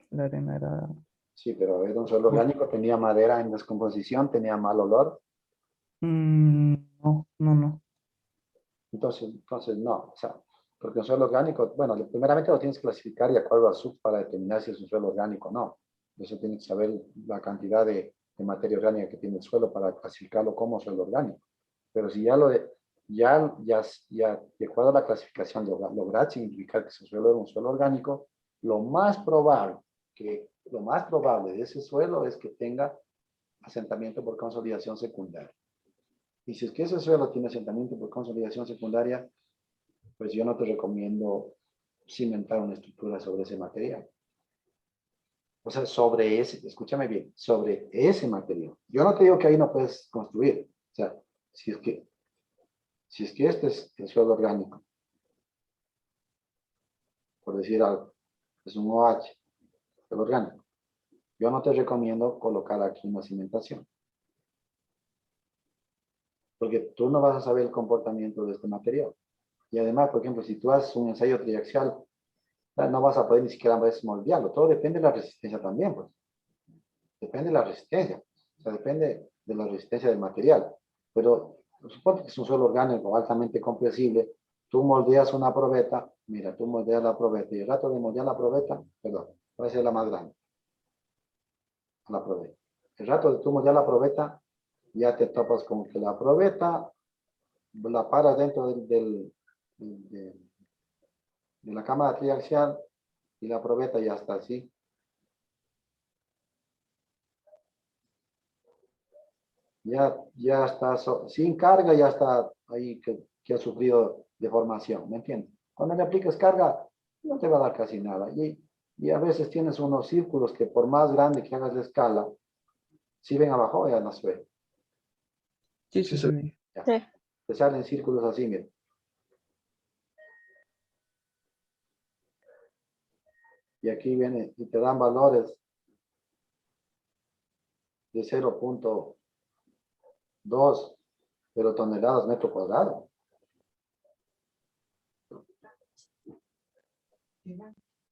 la arena era... Sí, pero era un suelo orgánico, tenía madera en descomposición, tenía mal olor. No. Entonces no, o sea, porque un suelo orgánico, bueno, primeramente lo tienes que clasificar y acuerdo a SUB para determinar si es un suelo orgánico o no. Eso tienes que saber la cantidad de materia orgánica que tiene el suelo para clasificarlo como suelo orgánico. Pero si ya de acuerdo a la clasificación logras identificar que ese suelo era un suelo orgánico, lo más probable de ese suelo es que tenga asentamiento por consolidación secundaria. Y si es que ese suelo tiene asentamiento por consolidación secundaria, pues yo no te recomiendo cimentar una estructura sobre ese material. O sea, sobre ese, escúchame bien, sobre ese material. Yo no te digo que ahí no puedes construir. O sea, si es que este es el suelo orgánico, por decir algo, es un OH, suelo orgánico. Yo no te recomiendo colocar aquí una cimentación. Porque tú no vas a saber el comportamiento de este material. Y además, por ejemplo, si tú haces un ensayo triaxial, no vas a poder ni siquiera moldearlo. Todo depende de la resistencia también, pues. Depende de la resistencia. O sea, depende de la resistencia del material. Pero supongo que es un suelo orgánico altamente compresible. Tú moldeas una probeta. Mira, tú moldeas la probeta. Y el rato de moldear la probeta, perdón, va a ser la más grande. La probeta. El rato de tú moldear la probeta, ya te topas con que la probeta la paras dentro de la cámara triaxial y la probeta ya está así. Ya está sin carga, ya está ahí que ha sufrido deformación, ¿me entiendes? Cuando le aplicas carga, no te va a dar casi nada. Y a veces tienes unos círculos que por más grande que hagas la escala, si ven abajo ya no se ve. Sí. Te salen círculos así, miren. Y aquí viene y te dan valores de 0.2 toneladas metro cuadrado.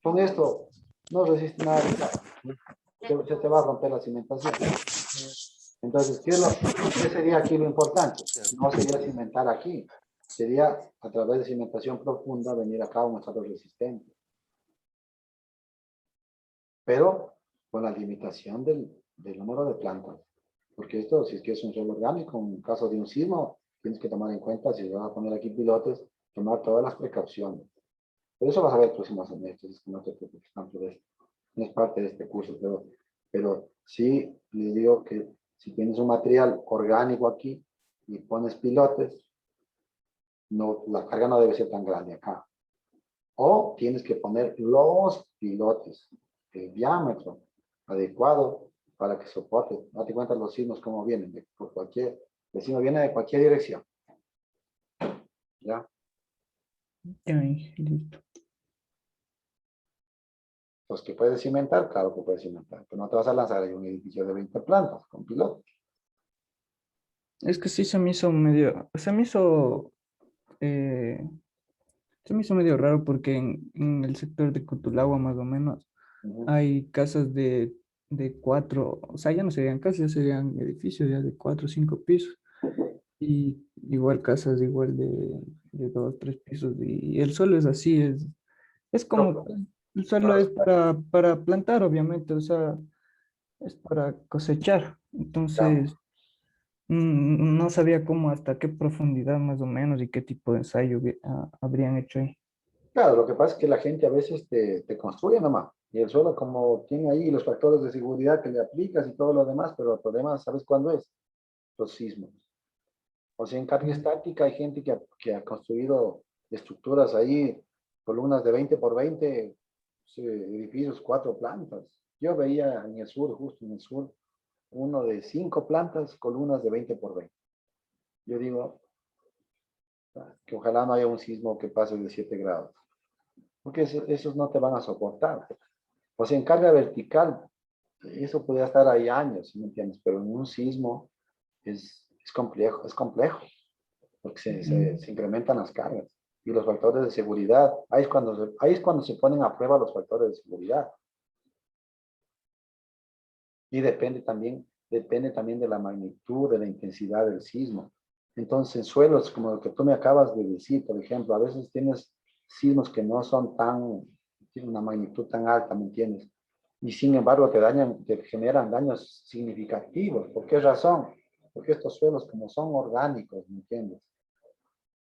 Con esto no resiste nada, se te va a romper la cimentación. Entonces, ¿qué sería aquí lo importante? No sería cimentar aquí, sería a través de cimentación profunda venir acá a un estado resistente. Pero con la limitación del número de plantas. Porque esto, si es que es un suelo orgánico, en caso de un sismo, tienes que tomar en cuenta, si vas a poner aquí pilotes, tomar todas las precauciones. Pero eso vas a ver el próximo semestre, es que no te preocupes tanto de esto. No es parte de este curso, pero sí les digo que si tienes un material orgánico aquí y pones pilotes, no, la carga no debe ser tan grande acá. O tienes que poner los pilotes, el diámetro adecuado para que soporte. Date cuenta los signos como vienen, por cualquier, el signo viene de cualquier dirección. ¿Ya? Listo. Los que puedes cimentar, claro que puedes cimentar, pero no te vas a lanzar en un edificio de 20 plantas con pilotos. Es que sí se me hizo medio, se me hizo Se me hizo medio raro porque en el sector de Cutulagua más o menos Ujú. hay casas de cuatro, o sea, ya no serían casas, ya serían edificios ya de 4 o 5 pisos. Y igual casas igual de 2 o 3 pisos. Y el suelo es así, es como, el suelo es para plantar, obviamente, o sea, es para cosechar. Claro. Entonces, no sabía cómo, hasta qué profundidad más o menos y qué tipo de ensayo habrían hecho ahí. Claro, lo que pasa es que la gente a veces te construye nomás. Y el suelo como tiene ahí los factores de seguridad que le aplicas y todo lo demás, pero el problema, ¿sabes cuándo es? Los sismos. O sea, en carga estática hay gente que ha construido estructuras ahí, columnas de 20 por 20, sí, edificios, 4 plantas. Yo veía en el sur, justo en el sur, uno de 5 plantas, columnas de 20 por 20. Yo digo que ojalá no haya un sismo que pase de 7 grados, porque esos no te van a soportar. O sea, en carga vertical, eso podría estar ahí años, ¿sí me entiendes? Pero en un sismo es complejo. Porque se incrementan las cargas y los factores de seguridad. Ahí es cuando se ponen a prueba los factores de seguridad. Y depende también de la magnitud, de la intensidad del sismo. Entonces, en suelos como el que tú me acabas de decir, por ejemplo, a veces tienes sismos que no son tienen una magnitud tan alta, ¿me entiendes? Y sin embargo te generan daños significativos. ¿Por qué razón? Porque estos suelos como son orgánicos, ¿me entiendes?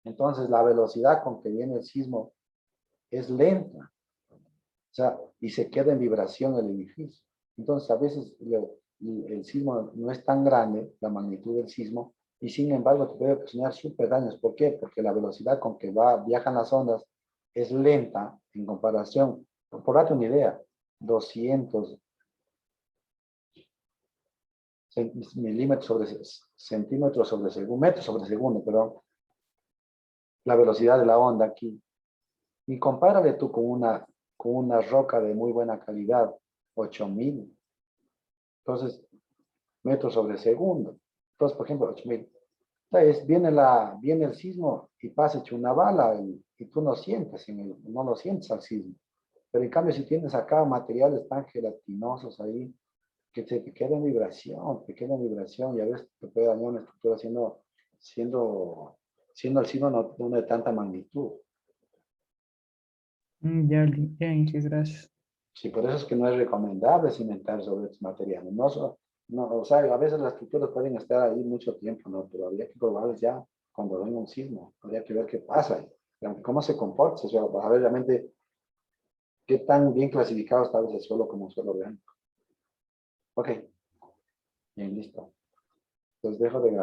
Entonces, la velocidad con que viene el sismo es lenta, o sea, y se queda en vibración el edificio. Entonces, a veces el sismo no es tan grande, la magnitud del sismo, y sin embargo te puede ocasionar súper daños. ¿Por qué? Porque la velocidad con que viajan las ondas es lenta en comparación. Por darte una idea, 200 milímetros sobre centímetros sobre segundo, metros sobre segundo, perdón, la velocidad de la onda aquí. Y compárale tú con una roca de muy buena calidad, 8000. Entonces, metros sobre segundo. Entonces, por ejemplo, 8000. Entonces, viene el sismo y pasa hecho una bala y tú no lo sientes al sismo. Pero en cambio, si tienes acá materiales tan gelatinosos ahí, que te queda en vibración y a veces te puede dañar una estructura siendo el sismo no de tanta magnitud. Ya, Inge, gracias. Sí, por eso es que no es recomendable cimentar sobre estos materiales. No, o sea, a veces las estructuras pueden estar ahí mucho tiempo, ¿no? Pero habría que probarlas ya cuando venga un sismo. Habría que ver qué pasa ahí, cómo se comporta, o sea, para ver realmente qué tan bien clasificado está ese suelo como un suelo orgánico. Ok, bien, listo. Entonces dejo de grabar.